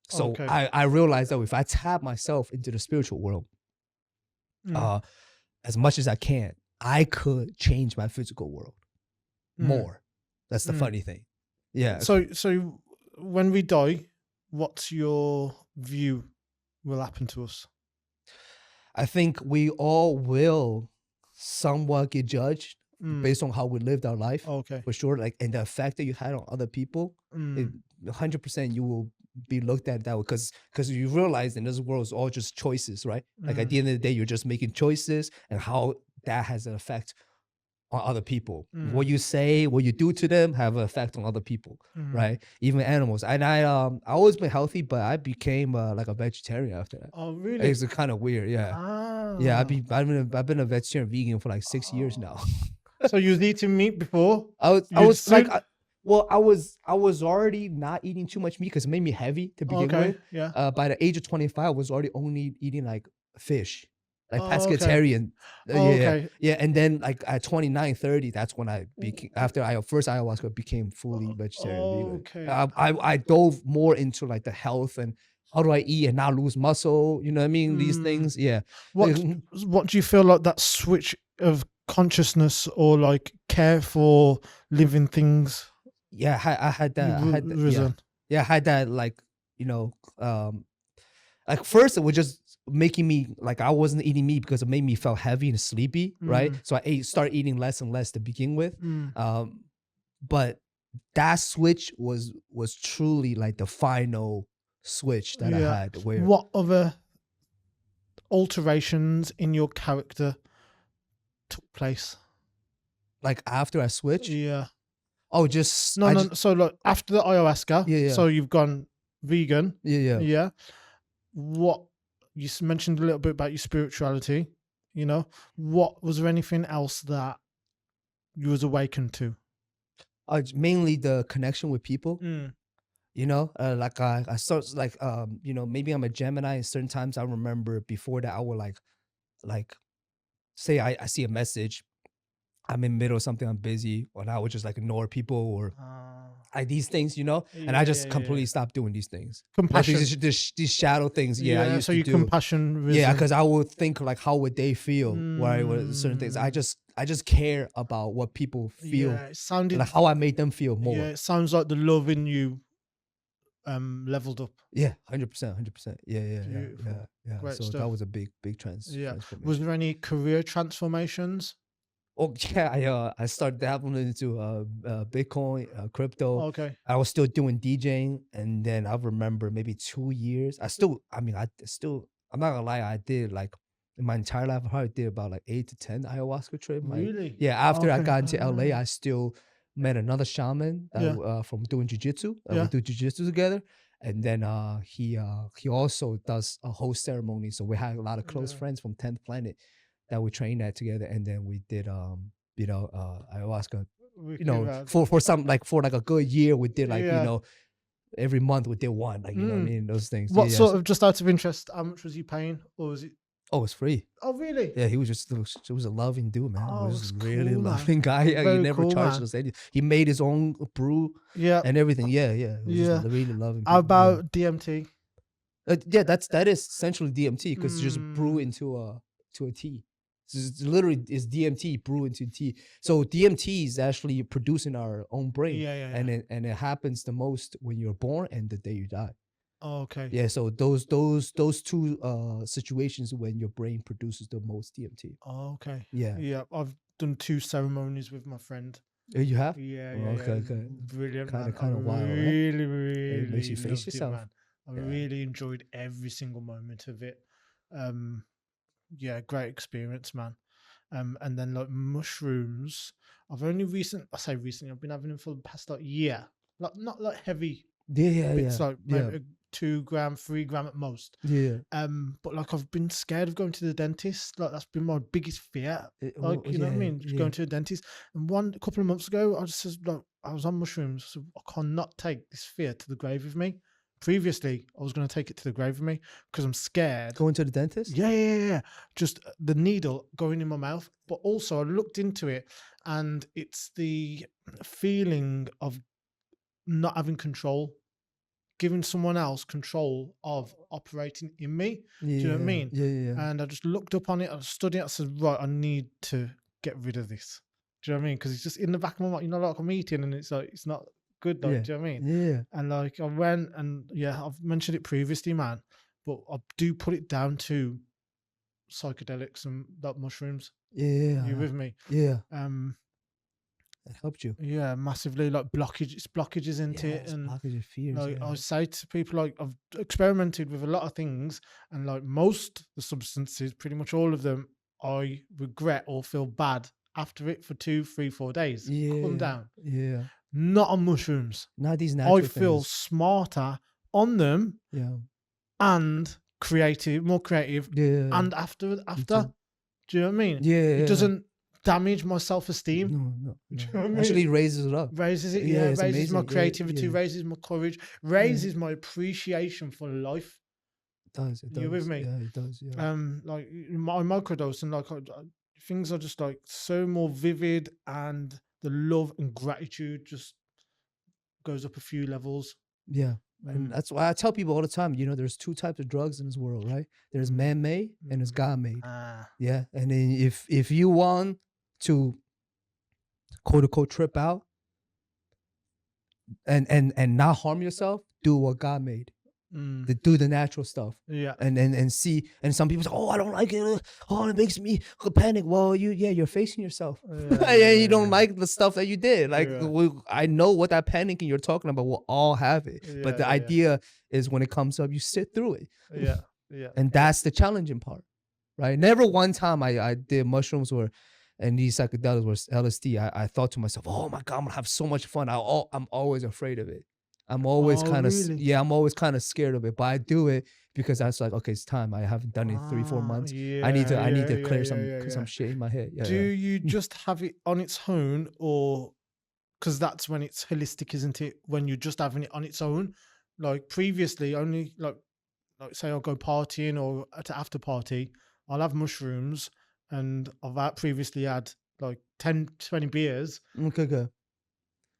So I realized that if I tap myself into the spiritual world, as much as I can, I could change my physical world more. That's the funny thing. Yeah. So when we die, what's your view will happen to us? I think we all will somewhat get judged based on how we lived our life. For sure. Like, and the effect that you had on other people, 100% you will be looked at that way, because you realize in this world it's all just choices, right? Like at the end of the day, you're just making choices, and how that has an effect on other people. What you say, what you do to them have an effect on other people, right? Even animals. And I always been healthy, but I became like a vegetarian after that. Oh, really? It's kind of weird, yeah. Yeah, I've been a vegetarian vegan for like 6 years now. So you was eating meat before? I was like, I was already not eating too much meat because it made me heavy to begin with. Yeah. By the age of 25, I was already only eating like fish, like pescatarian. Yeah. And then like at 29, 30, that's when I became, after first ayahuasca, became fully vegetarian vegan. I dove more into like the health and how do I eat and not lose muscle. You know what I mean? These things. Yeah. What do you feel like that switch of consciousness or like care for living things? Yeah, I had that. I had that, like, like first it was just making me like I wasn't eating meat because it made me feel heavy and sleepy, right? So I started eating less and less to begin with. But that switch was truly like the final switch that I had. What other alterations in your character took place? Like after I switched? Yeah. Oh, just no. So like after the ayahuasca, so you've gone vegan. Yeah. What you mentioned a little bit about your spirituality. What was there anything else that you was awakened to? Mainly the connection with people. You know, like I start like you know, maybe I'm a Gemini, and certain times I remember before that I would like say I see a message, I'm in the middle of something, I'm busy, or I would just like ignore people or Ah, I these things, you know, and I yeah, just yeah, yeah. completely stopped doing these things. Like Compassion. these shadow things, yeah, I Yeah, used so to you do. compassion Yeah, risen. because I would think like, how would they feel? Right, with certain things. Mm, I just care about what people feel, yeah, it and like sounded. how I made them feel Yeah, more. it sounds like the love in you leveled up. Yeah, 100%, 100%. Yeah, yeah, yeah, yeah, Beautiful, yeah. great So that stuff. was a big Yeah. Was transformation. there any career transformations? Oh yeah, I started dabbling into Bitcoin, crypto. Okay. I was still doing DJing, and then I remember maybe 2 years. I mean, I still. I'm not gonna lie, I did like in my entire life. I probably did about like 8 to 10 ayahuasca trip. My Really? yeah. After I Okay. got into LA, I still met another shaman that Yeah. from doing jujitsu. We Yeah. do jujitsu together, and then he also does a whole ceremony. So we had a lot of close Yeah. friends from 10th Planet that we trained at together, and then we did you know ayahuasca, you Wicked, know, man. for some like for like a good year we did like, you Yeah. know, every month we did one, like, you know what I Mm. mean, those things. Yeah, What yes. sort of, just out of interest, how much was he paying? Or was it? Oh, it's free. Oh, really? Yeah, he was just he was a loving dude, man. He Oh, was it's just really cool, man. loving guy. Yeah, he Very never cool, charged man. us anything. He made his own brew Yeah. and everything. Yeah, yeah, he was just Yeah. really loving How people. Yeah, about DMT? yeah, that is essentially DMT because you just brew Mm. into a tea. It's literally is DMT brew into tea. So DMT is actually producing our own brain, Yeah, yeah, yeah. and it happens the most when you're born and the day you die. Okay. Yeah, so those two situations when your brain produces the most DMT. Okay. Yeah. Yeah, I've done 2 ceremonies with my friend. You have? Yeah, Oh, yeah, yeah. okay, It was okay. brilliant, Kind of man. I kind of wild, right? really, It makes really you face loved it, yourself. man. I Yeah. really enjoyed every single moment of it. Um, yeah, great experience, man. And then like mushrooms, I say recently, I've been having them for the past like year. Like not like heavy Yeah, yeah, bits, yeah. like Yeah. maybe 2 gram, 3 gram at most. Yeah. But like I've been scared of going to the dentist. Like that's been my biggest fear. Well, Like, you know what I yeah, mean? Just yeah. going to a dentist. And a couple of months ago, I just was like, I was on mushrooms. So I cannot take this fear to the grave with me. Previously, I was going to take it to the grave with me because I'm scared. Going to the dentist? Yeah, yeah, yeah, yeah. Just the needle going in my mouth. But also, I looked into it, and it's the feeling of not having control, giving someone else control of operating in me. Do you know what I Yeah, mean? yeah, yeah. And I just looked up on it, I studied it, I said, right, I need to get rid of this. Do you know what I mean? Because it's just in the back of my mind, you know, like I'm eating and it's like, it's not good, like, Yeah. do you know what I mean? Yeah. And like I went and yeah, I've mentioned it previously, man, but I do put it down to psychedelics and that mushrooms. Yeah. You with me? Yeah. Um, It helped you. yeah, massively, like blockages into it. Yes, And blockage of fears. like Yeah. I say to people, like I've experimented with a lot of things, and like most the substances, pretty much all of them, I regret or feel bad after it for 2, 3, 4 days. Come Yeah. down. Yeah. Not on mushrooms. Not these I natural feel things. smarter on them Yeah. and more creative, Yeah. and after. too. Do you know what I mean? Yeah. It doesn't damage my self-esteem. No. Do you know what I mean? Actually raises it up. Raises it, Yeah, yeah, it's raises my amazing. Yeah, creativity, yeah. raises my courage, raises my appreciation for life. It does. It does. You with me? Yeah, it does. Yeah. Like my microdose, and like things are just like so more vivid, and the love and gratitude just goes up a few levels. Yeah. And that's why I tell people all the time, you know, there's 2 types of drugs in this world, right? There's man-made and there's God-made. Ah, Yeah. And then if you want to quote unquote trip out and not harm yourself, do what God made. Do the natural stuff. yeah, And see, and some people say, oh, I don't like it. Oh, it makes me panic. Well, you're facing yourself. And you don't like the stuff that you did. Like Yeah. I know what that panicking you're talking about. We'll all have it. Yeah, But the yeah. idea is when it comes up, you sit through it. yeah, yeah. And that's the challenging part, right? Never one time I did mushrooms and these psychedelics were LSD. I thought to myself, oh my God, I'm gonna have so much fun. I'm always afraid of it. I'm always Oh, kind of really? I'm always kind of scared of it. But I do it because I was like, okay, it's time. I haven't done it in 3-4 months. I need to clear some shit in my head. Yeah, Do yeah. you just have it on its own, or because that's when it's holistic, isn't it? When you're just having it on its own. Like previously, only like say I'll go partying or at an after party, I'll have mushrooms, and previously had like 10, 20 beers, Okay, good.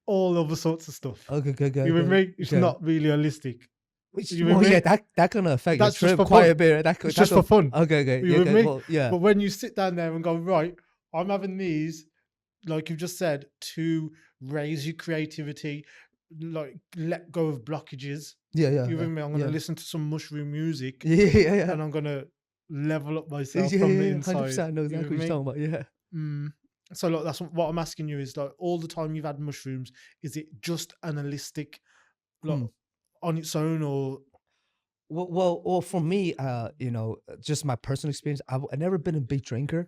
all other sorts of stuff. Okay, good, good. You with good. me? It's Okay. not really holistic. Which, You with well, yeah, me? that can affect That's your just trip for quite a fun. bit. That could, It's that just for could, fun. okay, okay. You Yeah, with okay, me? well, yeah. But when you sit down there and go, right, I'm having these, like you've just said, to raise your creativity, like let go of blockages. Yeah, yeah, You yeah. with me? I'm gonna Yeah, listen to some mushroom music, yeah, yeah, yeah. and I'm gonna level up Yeah, myself yeah, from the yeah. inside. 100% know You exactly with what you're me? talking about. Yeah. So look, that's what I'm asking you is like all the time you've had mushrooms, is it just analytic, like Hmm. on its own, or Well, for me, just my personal experience. I never been a big drinker.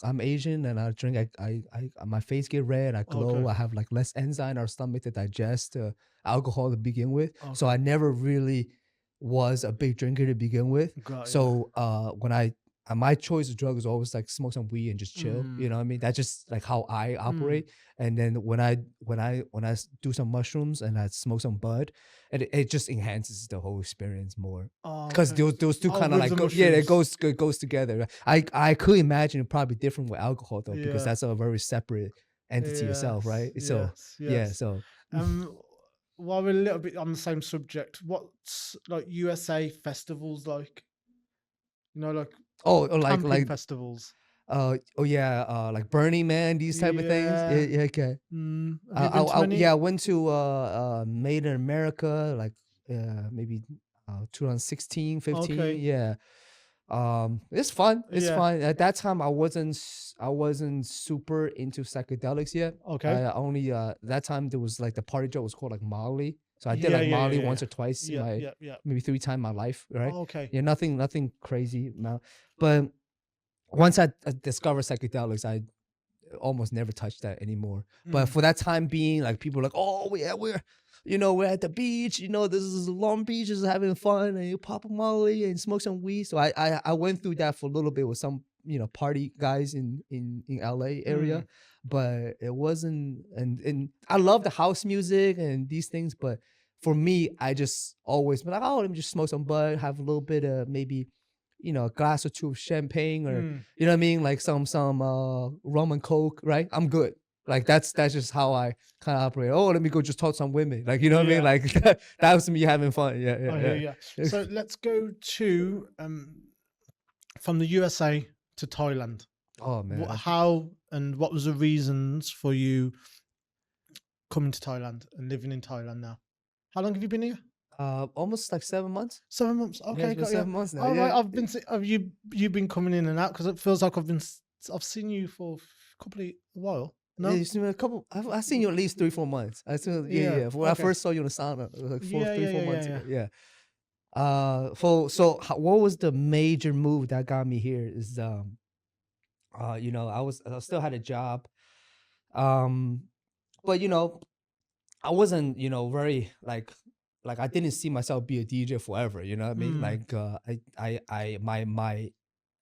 I'm Asian, and I drink. My face get red. I glow. okay, I have like less enzyme in our stomach to digest alcohol to begin with. So okay, I never really was a big drinker to begin with. got ya. So when my choice of drug is always like smoke some weed and just chill. You Mm, know what I mean? That's just like how I mm, operate. And then when I do some mushrooms and I smoke some bud, it just enhances the whole experience more. Because okay. those two Oh, kind of with like the it mushrooms. goes together. I could imagine it probably different with alcohol though, because Yeah. that's a very separate entity itself, Yes. right? So Yes. yeah, Yes. so Um. While we're a little bit on the same subject, what's like USA festivals like? You know, like camping like festivals. oh yeah, like Burning Man, these type of things. Yeah, Yeah. yeah, okay. Have you been to Yeah, many? I went to Made in America, like maybe 2016, 15. Okay. Yeah. It's fun. It's Yeah. fun. At that time I wasn't super into psychedelics yet. Okay. I only that time there was like the party drug was called like Molly. So I did Yeah. like Yeah. Molly Yeah. once or twice in Yeah. my Yeah. Yeah. maybe 3 times in my life, right? Okay. Yeah, nothing crazy now. But once I discovered psychedelics, I almost never touched that anymore. But Mm. for that time being, like people were like, oh yeah, we're at the beach, this is Long Beach, is having fun, and you pop a molly and smoke some weed. So I went through that for a little bit with some party guys in LA area, Mm. but it wasn't. And I love the house music and these things, but for me, I just always been like, oh, let me just smoke some bud, have a little bit of maybe a glass or two of champagne, or Mm. you know what I mean, like some rum and coke, right? I'm good. Like that's just how I kind of operate. Oh, let me go just talk to some women, like you know what I mean, Yeah. like that was me having fun. Yeah, I hear yeah, you. yeah. So let's go to from the USA to Thailand. Oh man, How and what was the reasons for you coming to Thailand and living in Thailand now? How long have you been here? almost like 7 months. 7 months. Yeah, Okay, it's been got you. 7 months now. All right, Yeah, Have you been coming in and out? Because it feels like I've seen you for a couple of a while. yeah. No. You seen me a couple. I've seen you at least 3-4 months. I seen yeah, Yeah. yeah. When I Okay. first saw you in the sauna, it was like Yeah. three, Yeah. four Yeah. Yeah. months Yeah. ago. Yeah. What was the major move that got me here? Is I still had a job, um, but I wasn't, very like I didn't see myself be a DJ forever. You know what I mean? Mm. Like my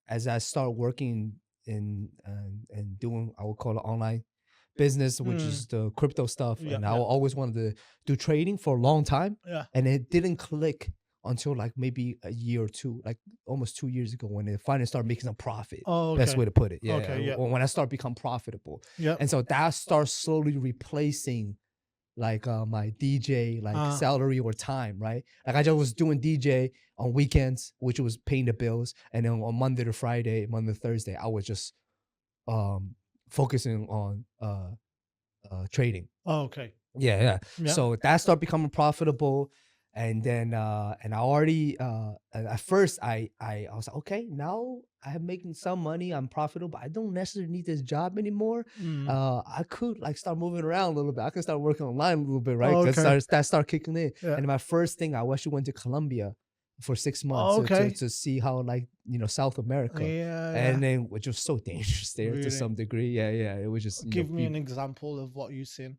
as I start working in and doing I would call it online business, which Mm. is the crypto stuff, Yeah. and I Yeah. always wanted to do trading for a long time, Yeah. and it didn't click until like maybe a year or two, like almost 2 years ago, when it finally started making some profit. Oh. Best Okay. way to put it. Yeah, Okay. Yeah. when I start become profitable, Yeah. and so that starts slowly replacing like my DJ like Ah. salary or time, right? Like I just was doing DJ on weekends, which was paying the bills, and then on Monday to Friday, Monday to Thursday, I was just um focusing on trading. Oh. Okay. Yeah, yeah. Yeah. So that started becoming profitable. And then and I already at first I was like, okay, now I'm making some money, I'm profitable, but I don't necessarily need this job anymore. Mm. I could like start moving around a little bit. I can start working online a little bit, right? Oh, Because okay. that start kicking in. Yeah. And my first thing, I actually went to Colombia for 6 months Oh, okay. to see how like South America, Yeah. Yeah. and then which was so dangerous there to Really. some degree. Yeah, yeah. It was just Give me an example of what you've seen.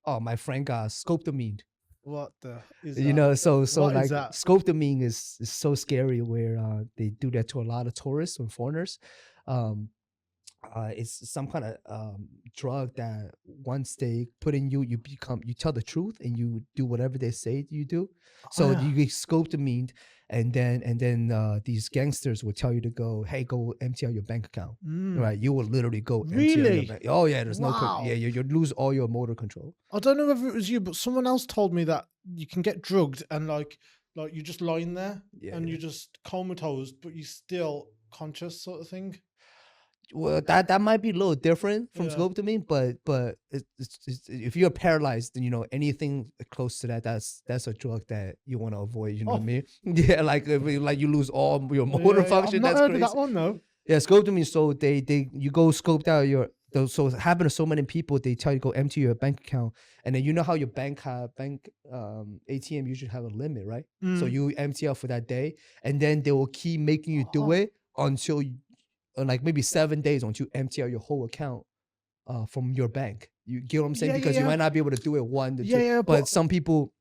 oh, my friend got scoped. What the is that? So What is like that? scopetamine is so scary, where they do that to a lot of tourists and foreigners. Um it's some kind of drug that once they put in you, you tell the truth and you do whatever they say you do. Oh, So yeah. you get scopamine, and then these gangsters will tell you to go, hey, go empty out your bank account. Right, you will literally go empty out your Really? bank. Oh yeah, there's Wow. you lose all your motor control. I don't know whether it was you, but someone else told me that you can get drugged and like you're just lying there Yeah, and yeah. you're just comatose, but you're still conscious, sort of thing. Well, that might be a little different from Yeah. scopamine, but if you're paralyzed, then anything close to that, that's a drug that you want to avoid. You know what I Oh, mean? Yeah, like like you lose all your motor yeah, yeah. I've function. not That's heard of that crazy. one though. Yeah, scopamine. So you go scoped out so it happened to so many people. They tell you go empty your bank account, and then you know how your bank ATM usually have a limit, right? So Mm. you empty out for that day, and then they will keep making you do Oh, it until like maybe 7 days until you empty out your whole account from your bank. You get what I'm saying? yeah, yeah, Because you yeah, might not be able to do it one to yeah, two, yeah. but But some people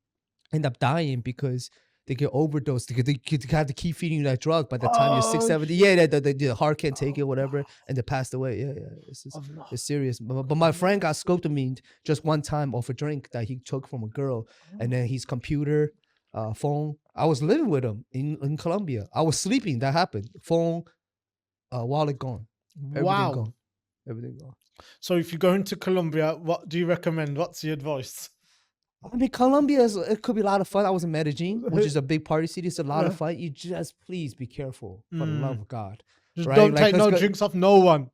end up dying because they get overdosed. They have to keep feeding you that drug. By the time you're six, oh, 70, yeah, the heart can't take it, whatever, and they passed away. Yeah, yeah, I've not. it's serious. But my friend got scoped just one time off a drink that he took from a girl, and then his computer, phone. I was living with him in Colombia. I was sleeping. That happened. Phone, wallet gone. Everything Wow. gone. Everything gone. So if you're going to Colombia, what do you recommend? What's your advice? I mean, Colombia it could be a lot of fun. I was in Medellin, which is a big party city. It's a lot of Yeah. fun. You just please be careful for the love Mm. of God, Just right? don't Like, take no drinks off no one.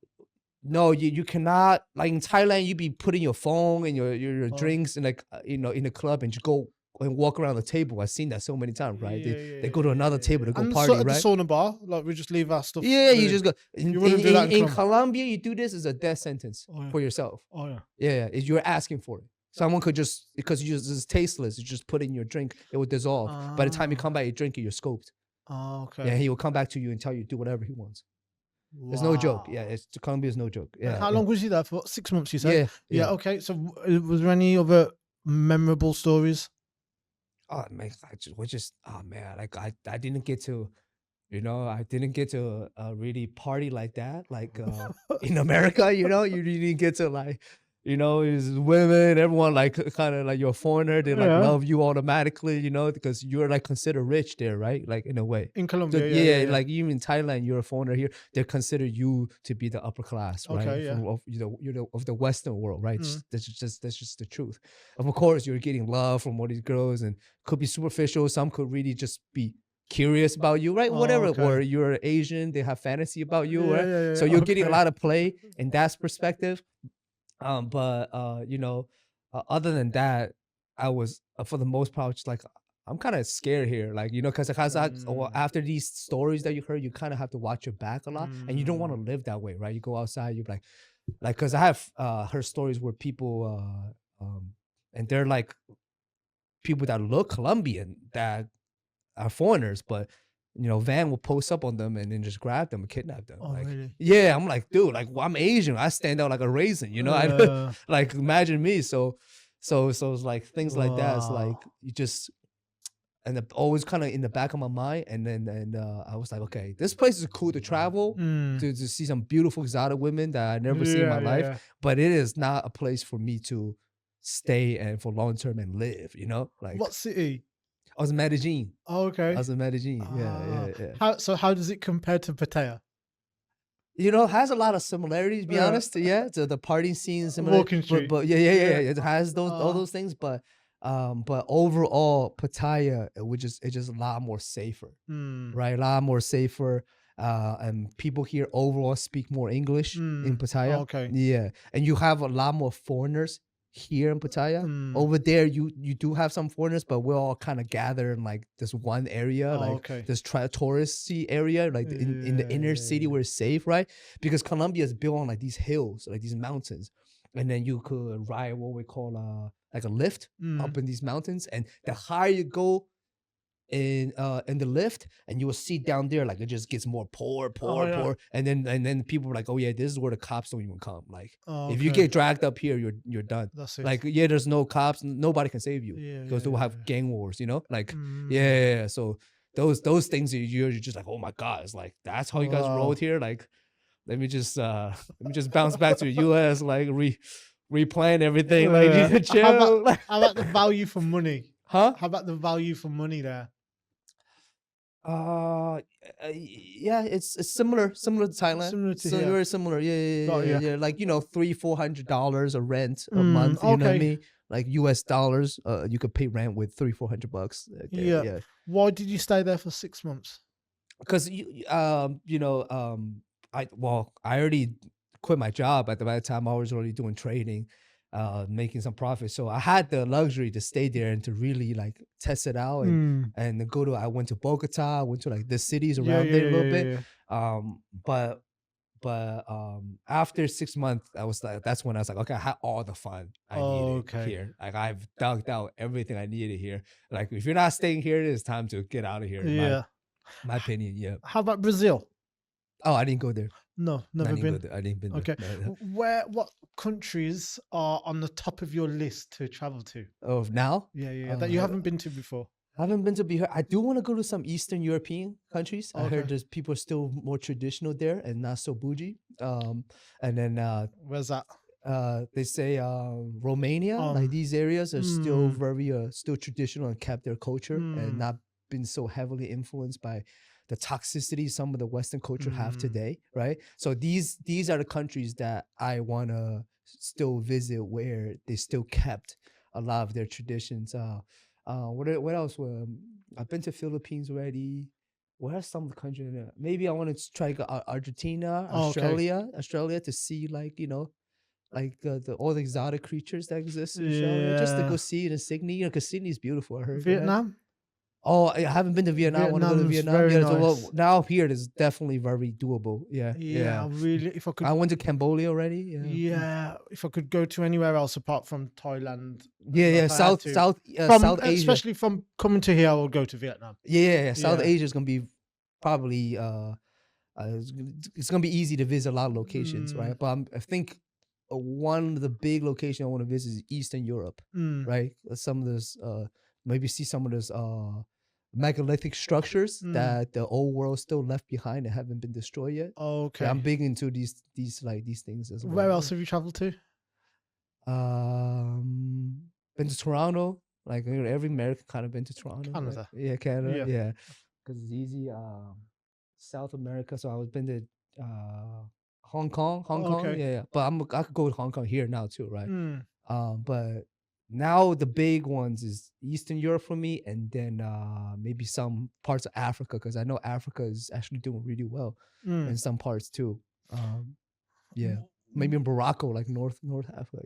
no, you cannot. Like in Thailand, you be putting your phone and your Oh, drinks in like in the club and you go and walk around the table. I've seen that so many times, right? yeah, yeah, They go to yeah, another yeah, table yeah. to go And party, at the right? sauna bar, like we just leave our stuff Yeah, you there. just go. You wouldn't do that in In Colombia. Colombia, you do this is a death sentence Oh yeah. for yourself. Oh yeah. Yeah, you're asking for it. Someone could just because it's tasteless. You just put it in your drink, it will dissolve. By the time you come Ah. back, you drink it, you're scoped. Oh, Yeah, okay. he will come back to you and tell you do whatever he wants. It's no joke. Yeah, Wow. Colombia is no joke. And Yeah, how yeah, long was you there for? 6 months, you said? yeah, Yeah. yeah. Okay. So was there any other memorable stories? Oh man, oh man, like I didn't get to, I didn't get to really party like that, like in America. You didn't get to like, is women, everyone like kind of like you're a foreigner, they like Yeah. love you automatically, because you're like considered rich there, right? Like in a way. In So Colombia. Yeah. Yeah. yeah, Yeah. like even in Thailand, you're a foreigner here. They consider you to be the upper class, right? Okay. Yeah. Of the Western world, right? Mm. That's just the truth. Of course, you're getting love from all these girls, and could be superficial. Some could really just be curious about you, right? Oh, Whatever. okay. Or you're Asian, they have fantasy about you, Yeah. right? Yeah. Yeah. So Yeah. you're getting a Okay. lot of play in that perspective. But other than that, I was for the most part just like I'm kind of scared here, like because Mm. after these stories that you heard, you kind of have to watch your back a lot, and you don't want to Mm. live that way, right? You go outside, you're like because I have heard stories where people and they're like people that look Colombian that are foreigners, but Van will post up on them and then just grab them and kidnap them. Oh, Like, really? yeah, I'm like, dude, like well, I'm Asian, I stand out like a raisin, I like imagine me. So it's like things like that. It's like Wow. you just end up always kind of in the back of my mind, and then I was like, okay, this place is cool to travel Mm. to see some beautiful exotic women that I never seen in my Yeah. Yeah. life, Yeah. but it is not a place for me to stay and for long term and live. Like What city? I was in Medellin. Oh, I okay. was in Medellin. Yeah, Ah. yeah, yeah. How does it compare to Pattaya? It has a lot of similarities, to be Yeah. honest. Yeah, to the party scene is similar, Walking Street. but yeah. Yeah. It has all Ah. those things, but overall, Pattaya, it's just a lot more safer, Mm. right? A lot more safer. And people here overall speak more English in Mm. Pattaya. Okay. Yeah, and you have a lot more foreigners here in Pattaya. Mm. Over there, you do have some foreigners, but we're all kind of gathered in like this one area, Oh, like okay. this touristy area, like in the inner city where it's safe, right? Because Colombia is built on like these hills, like these mountains, and then you could ride what we call like a lift up Mm. in these mountains, and the higher you go in the lift, and you will see down there like it just gets more Oh, yeah. poor, and then people are like, oh yeah, this is where the cops don't even come. Like Oh, if you okay. get dragged up here, you're done. That's it. Like yeah, there's no cops, nobody can save you Yeah. because Yeah. they'll have Yeah. gang wars, like Mm. yeah. So those things you're just like, oh my god, it's like that's how you guys Wow. rolled here, like let me just bounce back to the US, like replan everything, like How chill. how about the value for money? Huh? How about the value for money there? Yeah, it's similar to Thailand. Similar to So here. very similar. Got ya. Yeah. Like, $300-400 a rent a month. You know what I Okay. mean? Like US dollars. You could pay rent with $300-400. Okay, Yeah. yeah. Why did you stay there for 6 months? Because I already quit my job by the time I was already doing trading, making some profit. So I had the luxury to stay there and to really like test it out and I went to Bogota, I went to like the cities around there a little bit. But after 6 months, I was like, that's when I was like, okay, I had all the fun I needed Okay. here. Like I've dug out everything I needed here. Like if you're not staying here, it's time to get out of here. Yeah. My opinion, yeah. How about Brazil? Oh, I didn't go there. No, I never didn't go been. there. I didn't been Okay. there. No. What countries are on the top of your list to travel to? Oh, now? Yeah. That you haven't been to before. I haven't been to be here. I do want to go to some Eastern European countries. I heard Okay. there's people are still more traditional there and not so bougie. And then Where's that? they say Romania, like these areas are still very still traditional and kept their culture and not been so heavily influenced by the toxicity some of the Western culture have today, right? So these are the countries that I want to still visit where they still kept a lot of their traditions. What else? I've been to Philippines already. What are some of the countries? Maybe I want to try Argentina, Australia to see like like the all the exotic creatures that exist in Australia, just to go see it in Sydney. Because Sydney's beautiful. I heard. Vietnam? Oh, I haven't been to Vietnam. I want to go to Vietnam. Very Yeah, nice. so well, now here it is definitely very doable. Yeah, really. If I could, I went to Cambodia already. yeah, if I could go to anywhere else apart from Thailand. Yeah. if I had to, South Asia. especially from coming to here, I will go to Vietnam. Yeah. South Yeah. Asia is gonna be probably it's gonna be easy to visit a lot of locations, right? But I think one of the big locations I want to visit is Eastern Europe, right? Some of those maybe see some of those megalithic structures that the old world still left behind and haven't been destroyed yet. Okay. Yeah, I'm big into these things as well. Where else have you traveled to? Been to Toronto. Like every American kind of been to Toronto. Canada. Like, yeah, Canada. Yeah. Yeah, because it's easy. South America. So I was been to Hong Kong. Okay. Yeah. But I could go to Hong Kong here now too, right? But now the big ones is Eastern Europe for me, and then maybe some parts of Africa, because I know Africa is actually doing really well in some parts too. Yeah, maybe in Morocco, like North Africa.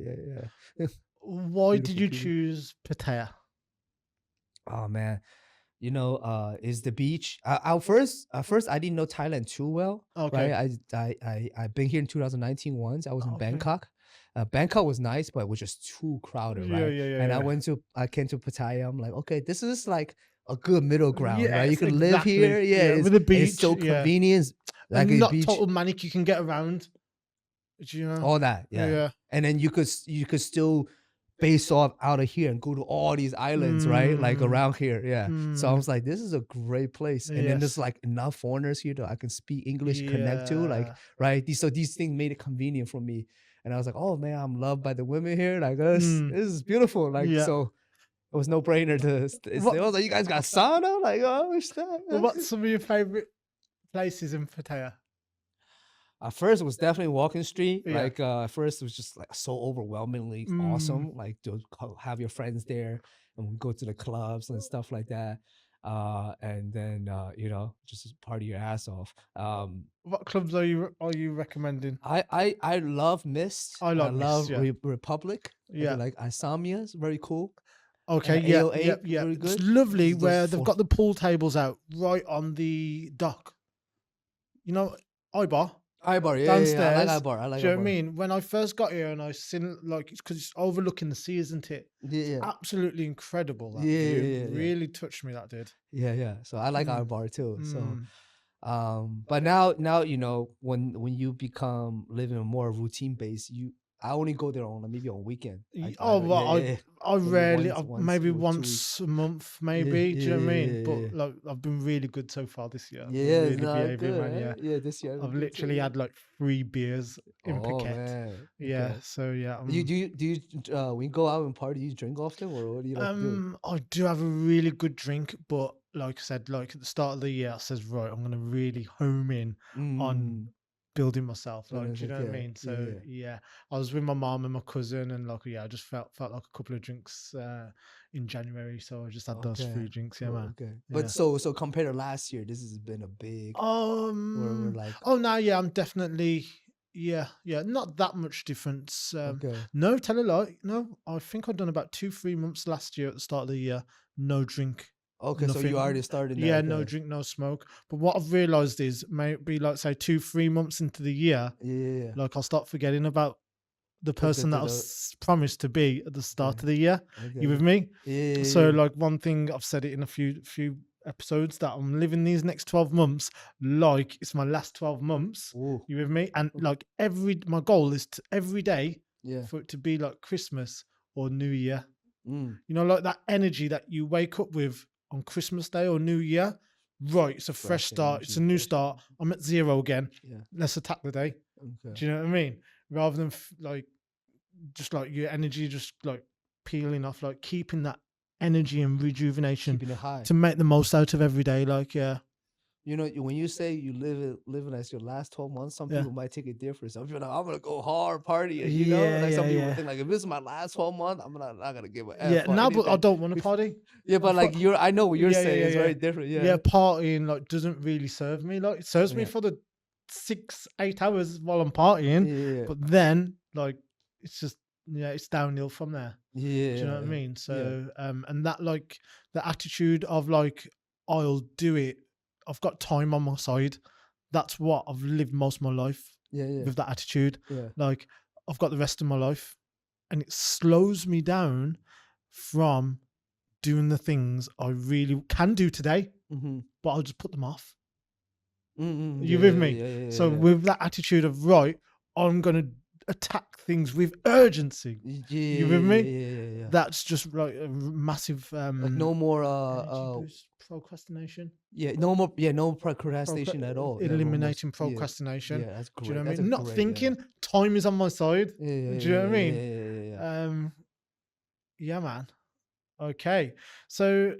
Yeah. Why did you Beautiful. choose Pattaya? Oh man, is the beach. At first I didn't know Thailand too well. Okay. Right. I've been here in 2019 once. I was in Okay. Bangkok. Bangkok was nice, but it was just too crowded, right? And I came to Pattaya. I'm like, okay, this is like a good middle ground, right? You can live here, with a beach, it's so convenient, like and a not beach, total manic. You can get around. all that, yeah. And then you could still base off out of here and go to all these islands, right? Like around here, yeah. So I was like, this is a great place, and then there's like enough foreigners here that I can speak English, connect to, like, right? These things made it convenient for me. And I was like, oh man, I'm loved by the women here. Like this is beautiful. Like so, it was no brainer to stay. I was like, you guys got sauna? Like, oh, what's that? What's some of your favorite places in Pattaya? At first, it was definitely Walking Street. Yeah. Like at first, it was just like so overwhelmingly awesome. Like to have your friends there and go to the clubs and stuff like that. And then just party your ass off. What clubs are you recommending? I love Mist. I love Mist, yeah. Republic. Yeah. Like Isamia is very cool. Okay, AOA, yeah. very good. It's lovely Those where they've four- got the pool tables out right on the dock. You know, Ibar Ibar, yeah, downstairs. I like Ibar. I like Do you know Ibar. what I mean? When I first got here and I seen like, because it's overlooking the sea, isn't it? Yeah. Absolutely incredible. That Yeah, view. yeah. Really touched me. That did. Yeah. So I like Ibar too. So but now when you become living a more routine base, I only go there on maybe on weekend. Oh, don't- well, yeah. I Maybe rarely, once maybe or 2 weeks. once a month, Yeah, maybe. Do you know what I mean? yeah. But like, I've been really good so far this year. I've been Yeah, it's really not behaving, good. man. Yeah, Yeah, this year I've been I've good too. literally had like 3 beers in Oh Phuket. man. Yeah, Okay. so yeah, Do you when you go out and party, do you drink often, or what do you like to do? I do have a really good drink, but like I said, like at the start of the year, I says, right, I'm gonna really home in on Mm. building myself. And Like, it's do you know what I okay. mean? Yeah, So yeah. yeah, I was with my mom and my cousin, and like I just felt like a couple of drinks in January. So I just had those Okay. 3 drinks. Yeah, Cool. man. Okay. Yeah. But so compared to last year, this has been a big. We're like Oh no, yeah, I'm definitely yeah, not that much difference. okay. No, tell a lie. No, I think I'd done about 2, 3 months last year at the start of the year. No drink, Okay, so you nothing. already started that. Yeah, no Okay. drink, no smoke. But what I've realized is maybe like say 2, 3 months into the year, Yeah. like I'll start forgetting about the person that I the- was promised to be at the start Okay. of the year. You with Okay. me? Yeah. So like one thing I've said it in a few episodes that I'm living these next 12 months like it's my last 12 months. Ooh. You with me? And like my goal is to every day Yeah. for it to be like Christmas or New Year. Mm. You know, like that energy that you wake up with on Christmas Day or New Year. Right, it's a fresh Fresh start. It's a energy, new fresh start. I'm at 0 again. Yeah. Let's attack the day. Okay. Do you know what I mean? Rather than like just like your energy just like peeling off, like keeping that energy and rejuvenation Keeping it high. to make the most out of every day. Like, yeah. You know, when you say you live it as your last 12 months, some Yeah. people might take it different. Some people are like, I'm gonna go hard party. You know, Yeah, like some yeah, people yeah. think like if this is my last 12 months, I'm not gonna give a F. Yeah, or no, but I anything. don't want to party. Yeah, but like I know what you're Yeah, saying yeah, is yeah. very different. Yeah. Yeah, partying like doesn't really serve me. Like it serves me Yeah. for the 6-8 hours while I'm partying, Yeah. but then like it's just it's downhill from there. Yeah. Do you know what I mean? Yeah. So and that like the attitude of like I'll do it. I've got time on my side. That's what I've lived most of my life Yeah. Yeah. with that attitude. Yeah. Like I've got the rest of my life, and it slows me down from doing the things I really can do today, Mm-hmm. but I'll just put them off. Mm-hmm. You with me? Yeah. So with that attitude of right, I'm gonna attack things with urgency. Yeah. You with me? Yeah. That's just like a massive Like no more energy boost, procrastination. no more procrastination at all. Eliminating Almost, procrastination. Yeah, that's great. Do you know what I That's mean? a Not great, thinking. Time is on my side. Yeah. Do you know what I mean? Yeah. Yeah, man. Okay. So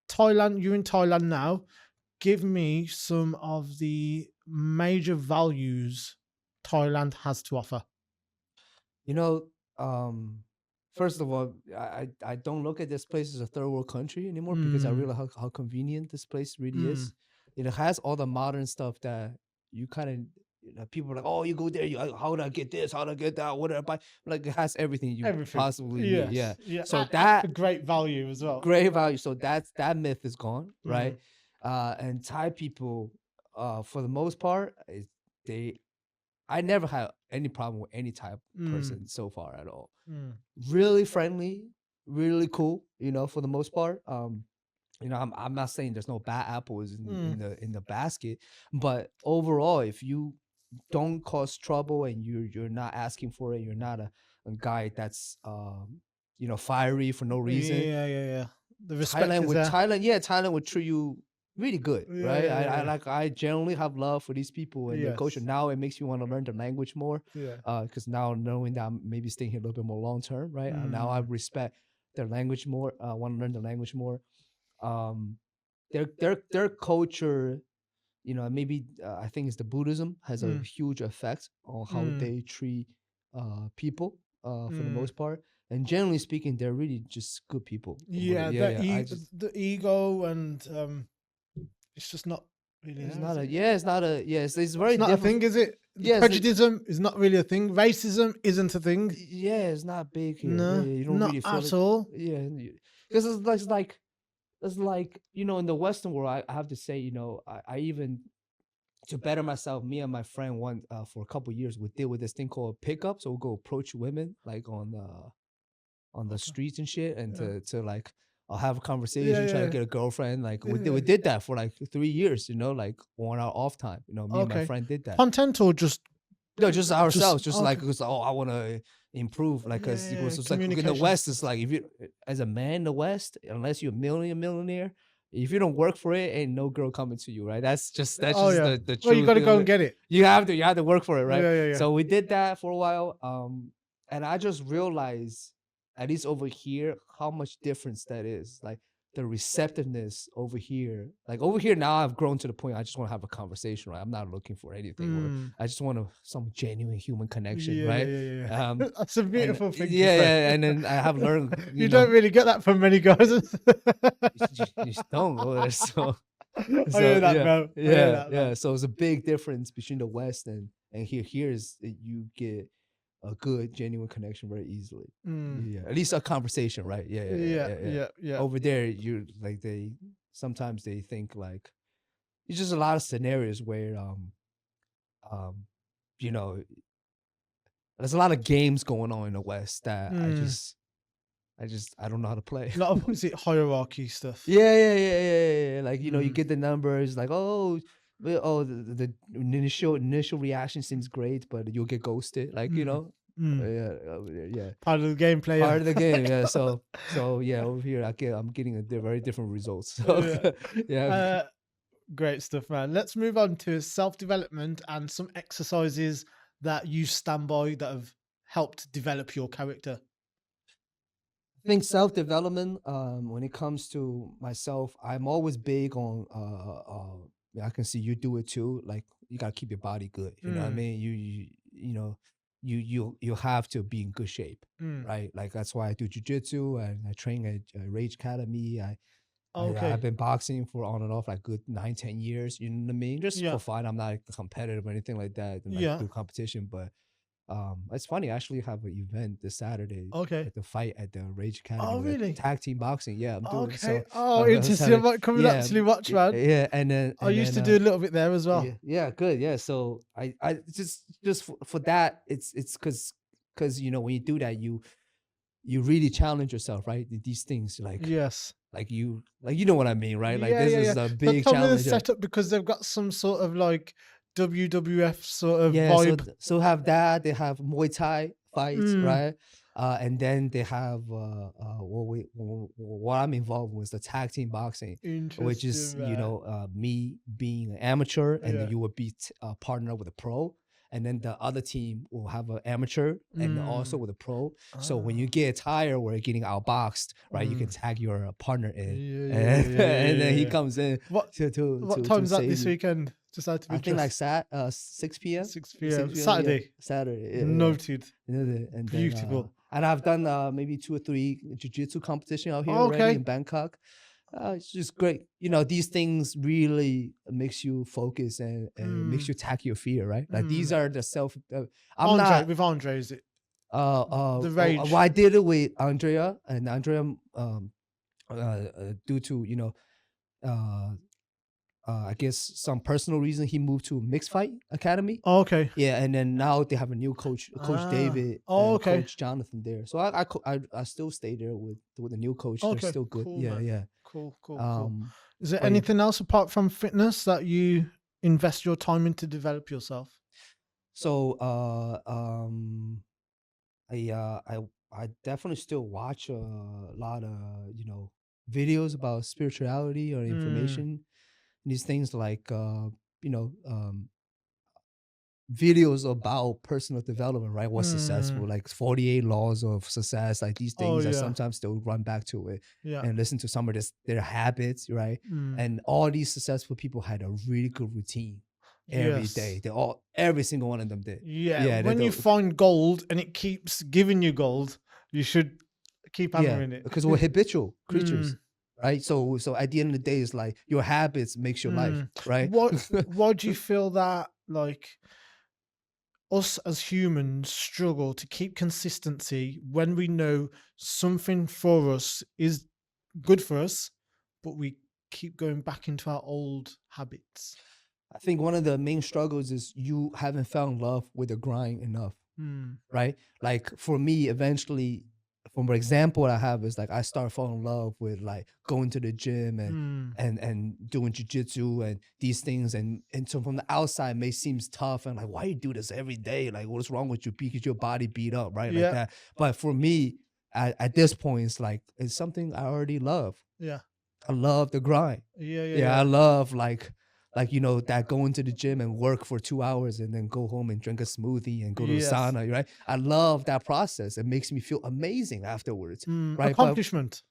Thailand, you're in Thailand now. Give me some of the major values Thailand has to offer. You know, first of all, I don't look at this place as a third world country anymore because I realize how convenient this place really is. It has all the modern stuff that you kind of people are like, oh, you go there, how do I get this? How do I get that? What do I buy? Like it has everything you possibly need. Yeah. So that's a great value as well. Great value. So that myth is gone, right? And Thai people, for the most part, I never had any problem with any Thai person so far at all. Really friendly, really cool. You know, for the most part. You know, I'm not saying there's no bad apples in the basket, but overall, if you don't cause trouble and you're not asking for it, you're not a guy that's fiery for no reason. Yeah. The respect Thailand would treat you really good, right? Yeah. I generally have love for these people and their culture. Now it makes me want to learn the language more. Because now knowing that I'm maybe staying here a little bit more long term, right? Now I respect their language more. I want to learn the language more. Their culture, you know, maybe I think it's the Buddhism has a huge effect on how they treat people for the most part. And generally speaking, they're really just good people. The ego and it's just not really. It's very not a thing, is it? Prejudice is not really a thing. Racism isn't a thing. Yeah, it's not big here. No, you don't not really feel at all. Yeah, because it's like you know, in the Western world, I have to say, you know, I even to better myself, me and my friend for a couple of years, we deal with this thing called pickup. So we'll go approach women like on the streets and shit, and to like I'll have a conversation, try to get a girlfriend. Like we did that for like 3 years, you know, like on our off time. You know, me and my friend did that. Content or just No, just ourselves, just like, okay. cause oh, I want to improve, like, Yeah, cause yeah, yeah, it's like in the communication West, it's skills. like if you, as a man in the West, unless you're a millionaire, if you don't work for it, ain't no girl coming to you, right? That's Oh just yeah. the Well, you truth got to of go and it. get it. You have to work for it, right? Yeah, yeah, yeah. So we did that for a while, and I just realized, at least over here, how much difference that is. Like the receptiveness over here. Like over here now, I've grown to the point I just want to have a conversation, right? I'm not looking for anything, or Mm. I just want some genuine human connection, Yeah, yeah, right? yeah, yeah. Um, That's a and beautiful thing to yeah, say. yeah, and then I have learned, You don't really get that from many guys. you just don't go there. So, I hear that, yeah, bro. I hear yeah, that, yeah. man. So it's a big difference between the West and here. Here is that you get a good, genuine connection very easily. Mm. Yeah, at least a conversation, right? Yeah, yeah, yeah, Yeah, yeah, yeah. yeah, yeah. Over there, you like they sometimes they think like it's just a lot of scenarios where um you know there's a lot of games going on in the West that Mm. I don't know how to play. A lot of, is it hierarchy stuff? Yeah, yeah, yeah, yeah, yeah. Like, you Mm. get the numbers, like, oh, the initial reaction seems great, but you'll get ghosted. Like, Mm. Mm. yeah, yeah, Part of the game, player. part of the game. Yeah, so yeah, over here I'm getting very different results. So Yeah. yeah, Great stuff, man. Let's move on to self-development and some exercises that you stand by that have helped develop your character. I think self development. When it comes to myself, I'm always big on. Yeah, I can see you do it too. Like you gotta keep your body good. You know what I Mm. mean? You know, you have to be in good shape, Mm. right? Like that's why I do jujitsu and I train at Rage Academy. I've Okay. been boxing for on and off like good 9, 10 years. You know what I mean? Just Yeah. for fun. I'm not competitive or anything like that. And like Yeah. do competition, but it's funny. I actually have an event this Saturday Okay. at the fight at the Rage Academy Oh, with really? tag team boxing. Yeah, I'm doing Okay. so. Oh, That's interesting. I how, might come and yeah, actually watch, man. yeah, I used to do a little bit there as well. yeah, good. Yeah, so I just for that, it's because when you do that, you really challenge yourself, right? These things Yes. like you know what I mean, right? Like Yeah, this yeah, yeah. is a So big tell me the challenge. setup because they've got some sort of like WWF sort of Yeah, so vibe. so have that. They have Muay Thai fights, Mm. right? And then they have what I'm involved with, the tag team boxing, which is Interesting, man. me being an amateur, and then Yeah. you would be partner with a pro, and then the other team will have an amateur and also Mm. with a pro. So when you Ah. get tired or getting outboxed, right, you can Mm. tag your partner Yeah, in, yeah, yeah, and, yeah, yeah, and then yeah, he yeah. comes in What what to time's that save this you. weekend? Just out of I think like interest. 6 p.m. 6 p.m. 6 p.m. Yeah, Saturday. Saturday. Yeah, yeah, yeah. Noted. And then Beautiful. and I've done maybe 2 or 3 jiu-jitsu competition out here Oh, already in okay. Bangkok. It's just great. These things really makes you focus and it makes Mm. you attack your fear, right? Like these Mm. are the self. I'm not. With Andre, is it the Well, rage? I did it with Andrea, and Andrea, due to uh, I guess some personal reason, he moved to Mixed Fight Academy. Oh, okay. Yeah, and then now they have a new coach, Coach Ah. David Oh, and okay. Coach Jonathan there. So I still stay there with the new coach. They're Okay. still good. Cool, Yeah, man. yeah. Cool, cool, cool. Um, Is there but anything else apart from fitness that you invest your time in to develop yourself? so I definitely still watch a lot of videos about spirituality or Mm. information. These things like you know um videos about personal development, right? What's Mm. successful, like 48 laws of success, like these Oh, things. I yeah. sometimes still run back to it Yeah. and listen to some of their habits, right? Mm. And all these successful people had a really good routine every day. Yes. Every single one of them did. Yeah. Yeah, When you find gold and it keeps giving you gold, you should keep yeah, hammering it. because we're habitual creatures, Mm. right? So at the end of the day, it's like your habits makes your life, Mm. right? Why do you feel that like us as humans struggle to keep consistency when we know something for us is good for us, but we keep going back into our old habits? I think one of the main struggles is you haven't found love with the grind enough. Mm. Right? Like for me, eventually, from example I have is like I start falling in love with like going to the gym and doing jujitsu and these things and so from the outside it may seems tough and like why you do this every day, like what's wrong with you because your body beat up, right, like Yeah. that. But for me at this point it's like it's something I already love. Yeah. I love the grind. Yeah. I love like you know that going to the gym and work for 2 hours and then go home and drink a smoothie and go to the Yes. sauna, right? I love that process. It makes me feel amazing afterwards, right? Accomplishment.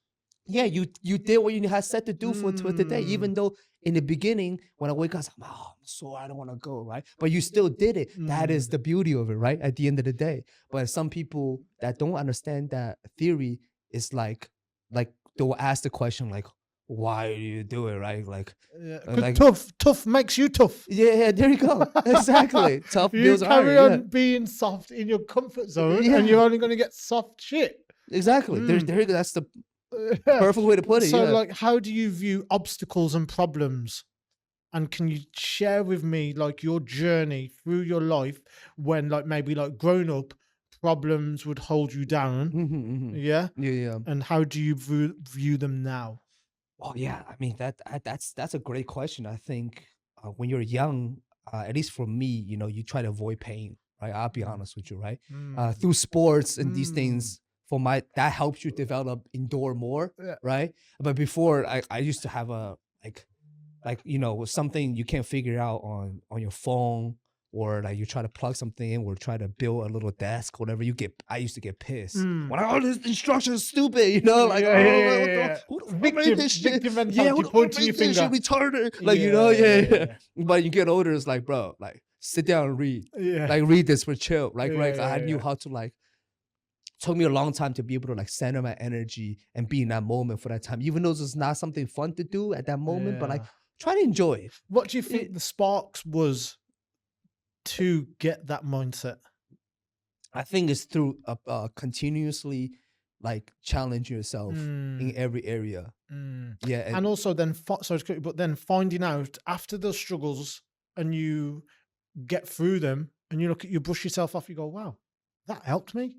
Yeah, you did what you had set to do for today, even though in the beginning when I wake up, I'm like, oh, I'm sore, I don't want to go, right? But you still did it. That is the beauty of it, right? At the end of the day. But some people that don't understand that theory is like they'll ask the question like, why do you do it, right? Like, Yeah. like Tough makes you tough. yeah, there you go. Exactly. Tough You builds carry iron. on being soft in your comfort zone, Yeah. and you're only going to get soft shit. Exactly. There you go. That's the perfect way to put it. So, Yeah. like, how do you view obstacles and problems? And can you share with me like your journey through your life when like maybe like growing up, problems would hold you down? Yeah. Yeah. And how do you view them now? Oh yeah, I mean that's a great question. I think when you're young, at least for me, you know, you try to avoid pain, right? I'll be honest with you, right? Through sports and these things, that helps you develop endure more, Yeah. right? But before, I used to have a like you know something you can't figure out on your phone, or like you try to plug something in or try to build a little desk, whatever. I used to get pissed when this instruction is stupid, you know, like who the fuck made this shit? Victim mentality, Yeah, who the fuck pointing made your this shit? finger. Retarded, like you know, yeah. But you get older, it's like, bro, like sit down and read, Yeah. like read this for chill, like right. Yeah, I knew how to like. Took me a long time to be able to like center my energy and be in that moment for that time, even though it's not something fun to do at that moment, but like try to enjoy it. What do you think the sparks was to get that mindset? I think it's through continuously like challenge yourself in every area. Yeah, And also then, but then finding out after those struggles and you get through them and you brush yourself off, you go, wow, that helped me.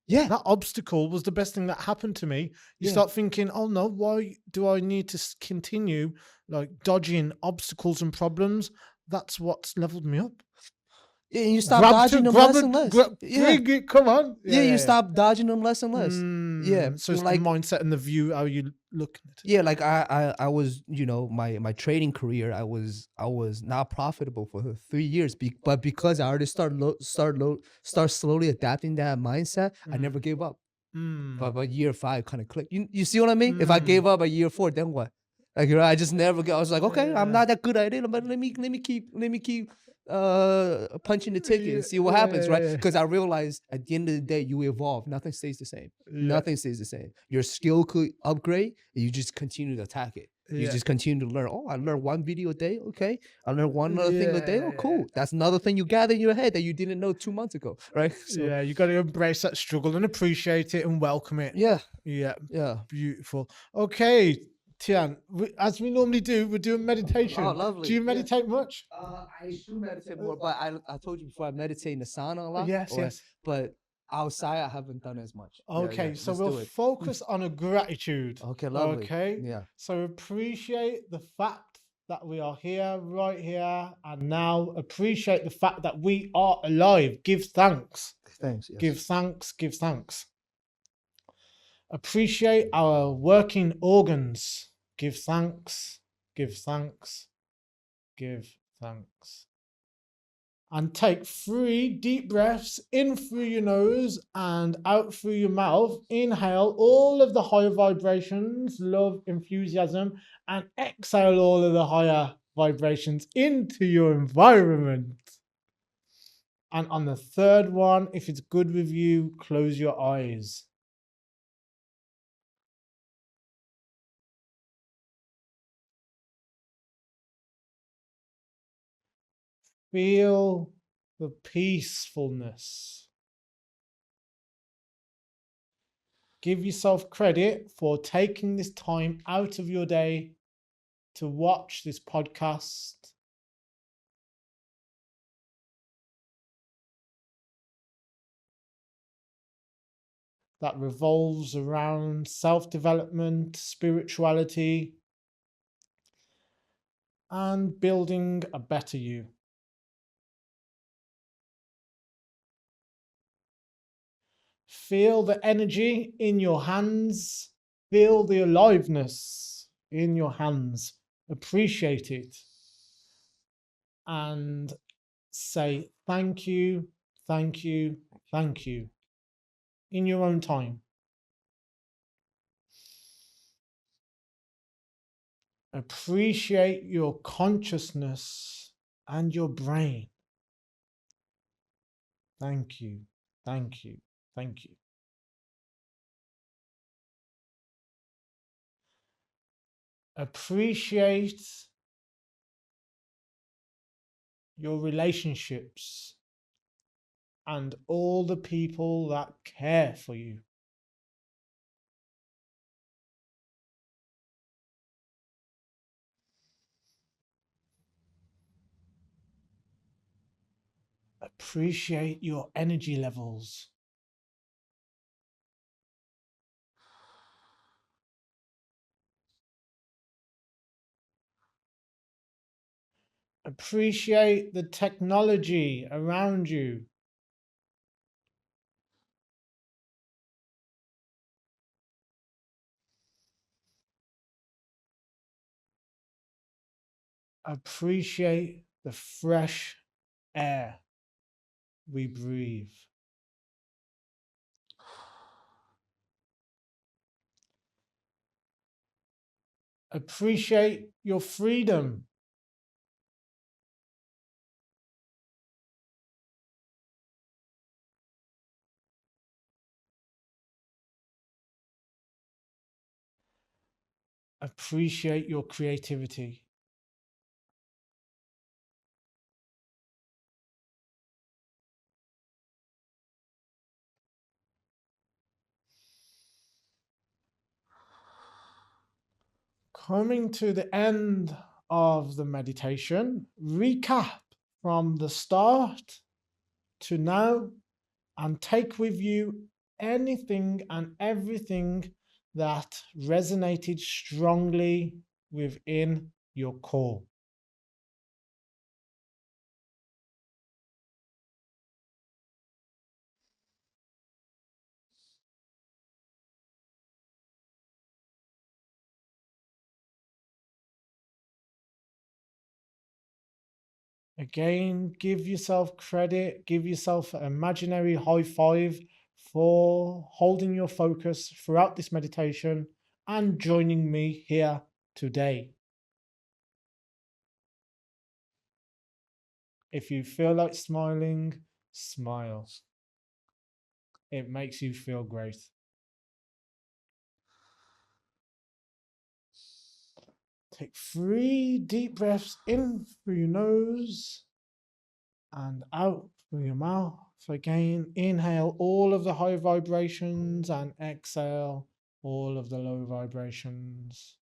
yeah, That obstacle was the best thing that happened to me. You start thinking, oh no, why do I need to continue like dodging obstacles and problems? That's what's leveled me up. Yeah, you stop dodging them less and less. Come on. Yeah, you stop dodging them less and less. Yeah, So it's like the mindset and the view, how you look at it. yeah, like I was, you know, my trading career, I was not profitable for 3 years, but because I already start slowly adapting that mindset, I never gave up. But year 5 kind of clicked. You see what I mean? If I gave up at year 4, then what? Like, you know, I just never I was like, okay, I'm not that good at it, but let me keep punching the ticket and see what happens, right? Because I realized at the end of the day, you evolve. Nothing stays the same. Nothing stays the same. Your skill could upgrade, and you just continue to attack it. You just continue to learn. Oh, I learned 1 video a day. Okay, I learned one other thing a day. Oh, cool. That's another thing you gather in your head that you didn't know 2 months ago, right? So, Yeah, you got to embrace that struggle and appreciate it and welcome it. yeah. Beautiful. Okay, Tian, as we normally do, we're doing meditation. Oh, lovely. Do you meditate much? I should meditate more, but I told you before I meditate in the sauna a lot. Yes. But outside, I haven't done as much. Okay, so let's we'll do it. focus on a gratitude. Okay, lovely. Okay. Yeah. So appreciate the fact that we are here, right here, and now. Appreciate the fact that we are alive. Give thanks. Thanks. Yes. Give thanks. Give thanks. Appreciate our working organs. Give thanks. Give thanks. Give thanks. And take 3 deep breaths in through your nose and out through your mouth. Inhale all of the higher vibrations, love, enthusiasm, and exhale all of the higher vibrations into your environment. And on the 3rd one, if it's good with you, close your eyes. Feel the peacefulness. Give yourself credit for taking this time out of your day to watch this podcast. that revolves around self-development, spirituality, and building a better you. Feel the energy in your hands. Feel the aliveness in your hands. Appreciate it. And say thank you, thank you, thank you in your own time. Appreciate your consciousness and your brain. Thank you, thank you, thank you. Appreciate your relationships and all the people that care for you. Appreciate your energy levels. Appreciate the technology around you. Appreciate the fresh air we breathe. Appreciate your freedom. Appreciate your creativity. Coming to the end of the meditation, recap from the start to now and take with you anything and everything that resonated strongly within your core. Again, give yourself credit, give yourself an imaginary high five for holding your focus throughout this meditation and joining me here today. If you feel like smiling, smile. It makes you feel great. Take 3 deep breaths in through your nose and out through your mouth. Again, inhale all of the high vibrations and exhale all of the low vibrations.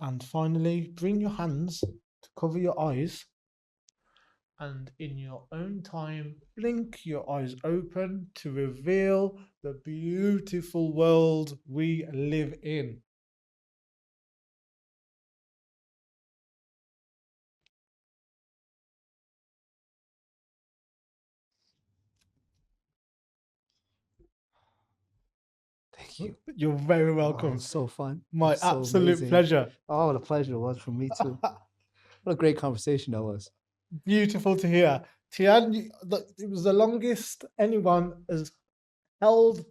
And finally, bring your hands to cover your eyes. And in your own time, blink your eyes open to reveal the beautiful world we live in. Thank you. You're very Oh, welcome. it's so fun. My It's so absolute amazing. pleasure. Oh, the pleasure was for me too. What a great conversation that was. Beautiful to hear. Tian, it was the longest anyone has held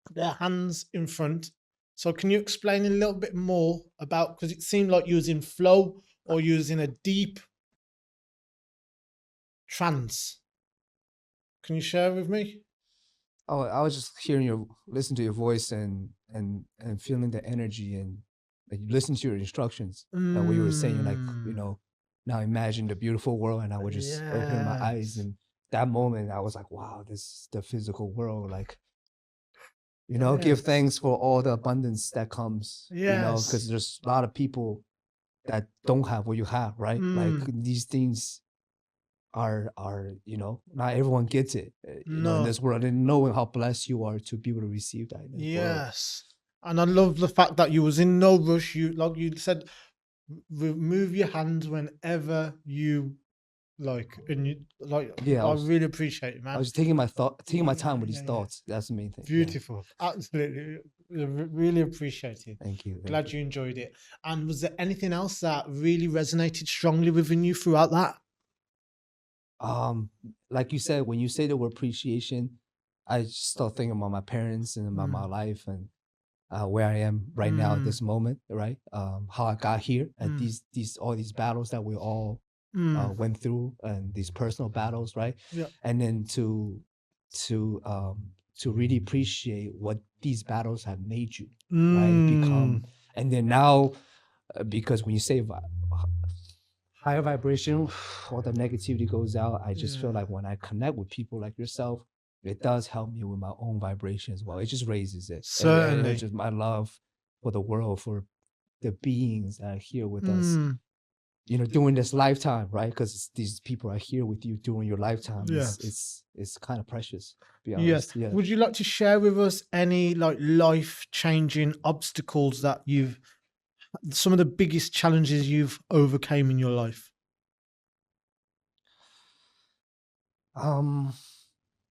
their hands in front. So can you explain a little bit more about, because it seemed like you was in flow or you was in a deep trance. Can you share with me? Oh, I was just listening to your voice and feeling the energy, and like you listen to your instructions and what you were saying, like, now imagine the beautiful world, and I would just open my eyes, Yes. and that moment I was like, wow, this is the physical world. Like, give Yes. thanks for all the abundance that comes, Yes. because there's a lot of people that don't have what you have, right? Like these things are not everyone gets it, in No. this world, and knowing how blessed you are to be able to receive that in this world. Yes. And I love the fact that you was in no rush. You, like you said, remove your hands whenever you like, and you like. Yeah, I really appreciate it, I man. was taking my time with these Yeah. thoughts. That's the main thing. Yeah. Beautiful. Absolutely. Really appreciate it. Thank you. Glad you enjoyed it. And was there anything else that really resonated strongly within you throughout that? Like you said, when you say the word appreciation, I just start thinking about my parents and about my life and where I am right now at this moment, right? How I got here and all these battles that we all went through, and these personal battles, right? Yeah. And then to really appreciate what these battles have made you, right? Become, and then now, because when you say higher vibration, all the negativity goes out. I just feel like when I connect with people like yourself, it does help me with my own vibration as well. It just raises it. Certainly. And just my love for the world, for the beings that are here with us, during this lifetime, right? Because these people are here with you during your lifetime. Yes. It's kind of precious, to be honest. Yes. Would you like to share with us any like life-changing obstacles that some of the biggest challenges you've overcame in your life?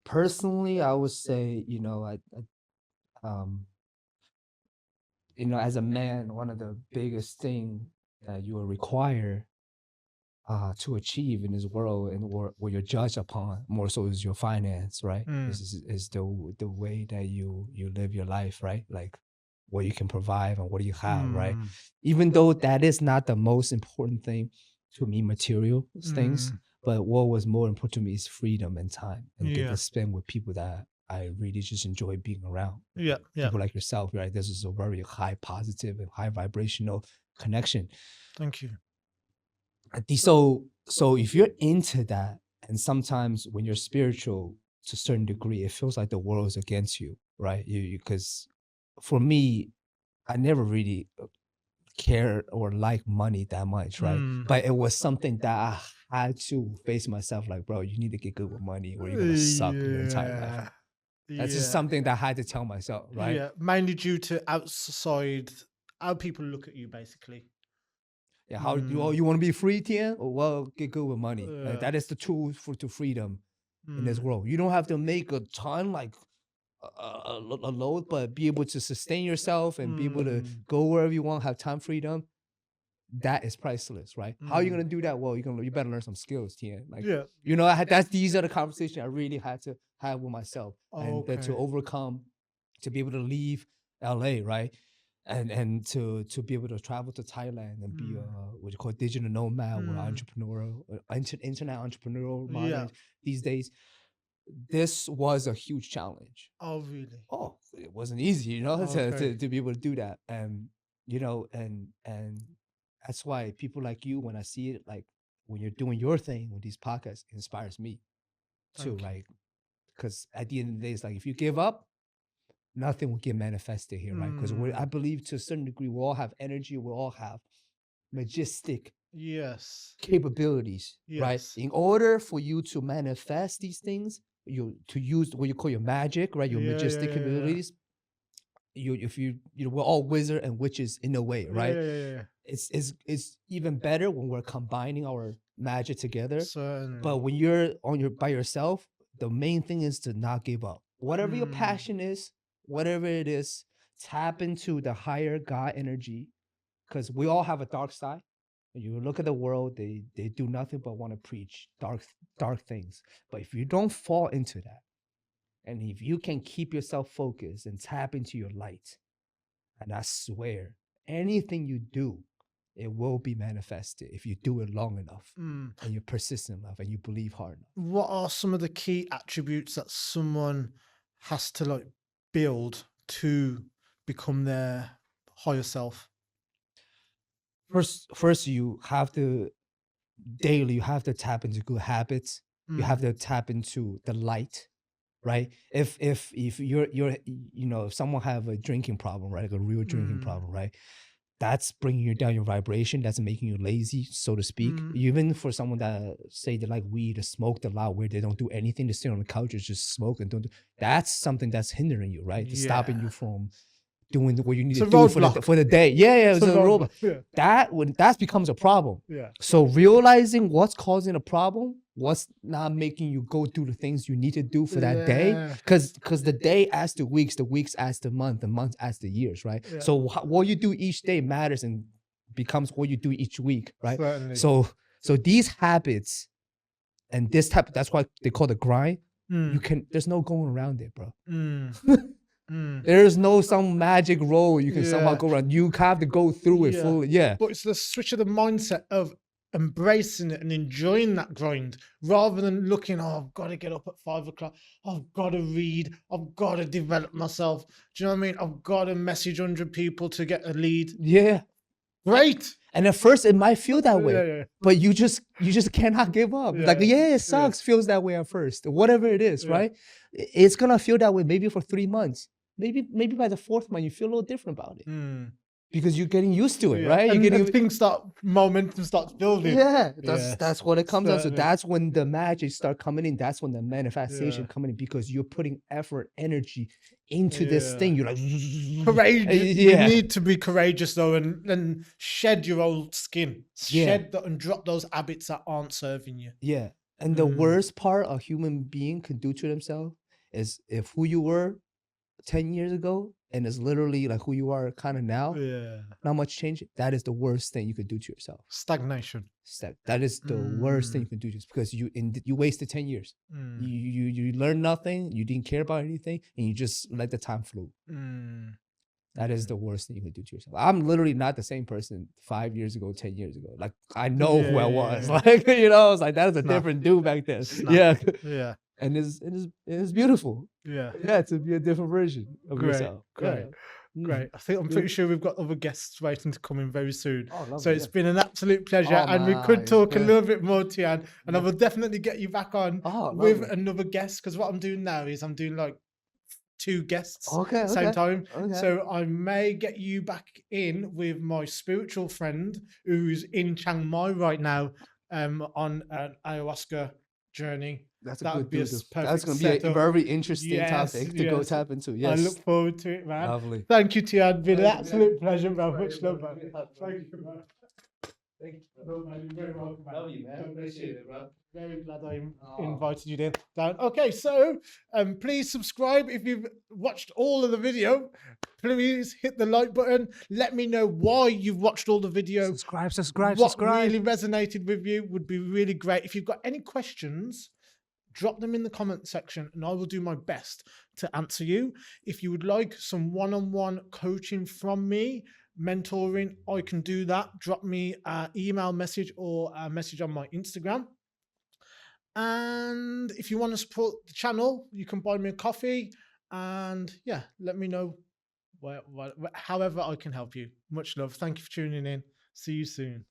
Personally, I would say, as a man, one of the biggest thing that you are required to achieve in this world, and where you're judged upon more so, is your finance, right? Is the way that you live your life, right? Like what you can provide and what do you have, right? Even though that is not the most important thing to me, material things, but what was more important to me is freedom and time, and get to spend with people that I really just enjoy being around. Yeah. People like yourself, right? This is a very high positive and high vibrational connection. Thank you. So if you're into that, and sometimes when you're spiritual to a certain degree, it feels like the world is against you, right? Because for me, I never really cared or liked money that much, right? But it was something that I had to face myself, like, bro, you need to get good with money or you're gonna suck your entire life. That's just something that I had to tell myself, right? Yeah, mainly due to outside, how people look at you, basically. Yeah, how you want to be free, Tian? Well, get good with money. That is the tool to freedom in this world. You don't have to make a ton, like a load, but be able to sustain yourself and be able to go wherever you want, have time freedom. That is priceless, right? How are you gonna do that? Well, you better learn some skills, Tian. Like, these are the conversations I really had to have with myself, and that to overcome, to be able to leave LA, right? And to be able to travel to Thailand and be what you call digital nomad or entrepreneurial, internet entrepreneurial model these days. This was a huge challenge. Oh, really? Oh, it wasn't easy, to be able to do that. And and that's why people like you, when I see it, like when you're doing your thing with these podcasts, it inspires me too, right? Because at the end of the day, it's like if you give up, nothing will get manifested here, right? Because I believe to a certain degree, we all have energy, we all have majestic capabilities, right? In order for you to manifest these things, to use what you call your magic, right? Your majestic capabilities. We're all wizards and witches in a way, right? It's even better when we're combining our magic together. But when you're by yourself, the main thing is to not give up. Whatever your passion is, whatever it is, tap into the higher God energy, because we all have a dark side. When you look at the world, they do nothing but want to preach dark things. But if you don't fall into that, and if you can keep yourself focused and tap into your light, and I swear, anything you do, it will be manifested if you do it long enough and you're persistent enough and you believe hard enough. What are some of the key attributes that someone has to like build to become their higher self? First, you have to daily. You have to tap into good habits. You have to tap into the light, right? If you're if someone have a drinking problem, right, like a real drinking problem, right, that's bringing you down your vibration. That's making you lazy, so to speak. Even for someone that say they like weed or smoked a lot, where they don't do anything, they sit on the couch and just smoke and don't do. That's something that's hindering you, right? It's stopping you from doing what you need to do for the day. Yeah, it's a roadblock. That becomes a problem. So realizing what's causing a problem, what's not making you go do the things you need to do for that day, because the day adds to weeks, the weeks adds to month, the month adds to years, right? So what you do each day matters and becomes what you do each week, right? Certainly. So these habits and this type, that's why they call it grind. There's no going around it, bro. There's no some magic road you can somehow go around. You have to go through it fully. But it's the switch of the mindset of embracing it and enjoying that grind, rather than looking, oh, I've got to get up at 5 o'clock. I've got to read. I've got to develop myself. Do you know what I mean? I've got to message 100 people to get a lead. Yeah. Great. And at first it might feel that way, but you just cannot give up. Like, it sucks, feels that way at first, whatever it is, right? It's gonna feel that way maybe for 3 months. Maybe by the 4th month, you feel a little different about it. Because you're getting used to it, right? Momentum starts building. That's what it comes down to. That's when the magic start coming in. That's when the manifestation coming in, because you're putting effort, energy into this thing. You're like courageous. You need to be courageous though, and shed your old skin, and drop those habits that aren't serving you. And the worst part a human being can do to themselves is if who you were 10 years ago and it's literally like who you are kind of now, not much change. That is the worst thing you could do to yourself. Stagnation. That is the worst thing you can do, just because you wasted 10 years. You learned nothing, you didn't care about anything, and you just let the time float. That is the worst thing you can do to yourself. I'm literally not the same person 5 years ago, 10 years ago. Like, I know who I was. Like, I was like, that was a different dude back then. And it's beautiful. To be a different version of yourself. Great. I think I'm pretty sure we've got other guests waiting to come in very soon. So it's been an absolute pleasure, and we could talk a little bit more, Tian, and I will definitely get you back on with another guest, because what I'm doing now is I'm doing like 2 guests same time. So I may get you back in with my spiritual friend who's in Chiang Mai right now on an ayahuasca journey. That's going to be a very interesting topic to go tap into. I look forward to it, man. Lovely. Thank you, Tian. It's been an absolute pleasure, man. Much love, man. Thank you, man. Thank you. No, man, you're very welcome, man. Love you, man. Appreciate it, bro. Very glad I invited you down. Okay, so please subscribe if you've watched all of the video. Please hit the like button. Let me know why you've watched all the video. Subscribe. What really resonated with you would be really great. If you've got any questions, drop them in the comment section and I will do my best to answer you. If you would like some one-on-one coaching from me, mentoring, I can do that. Drop me an email message or a message on my Instagram. And if you want to support the channel, you can buy me a coffee, and let me know however I can help you. Much love. Thank you for tuning in. See you soon.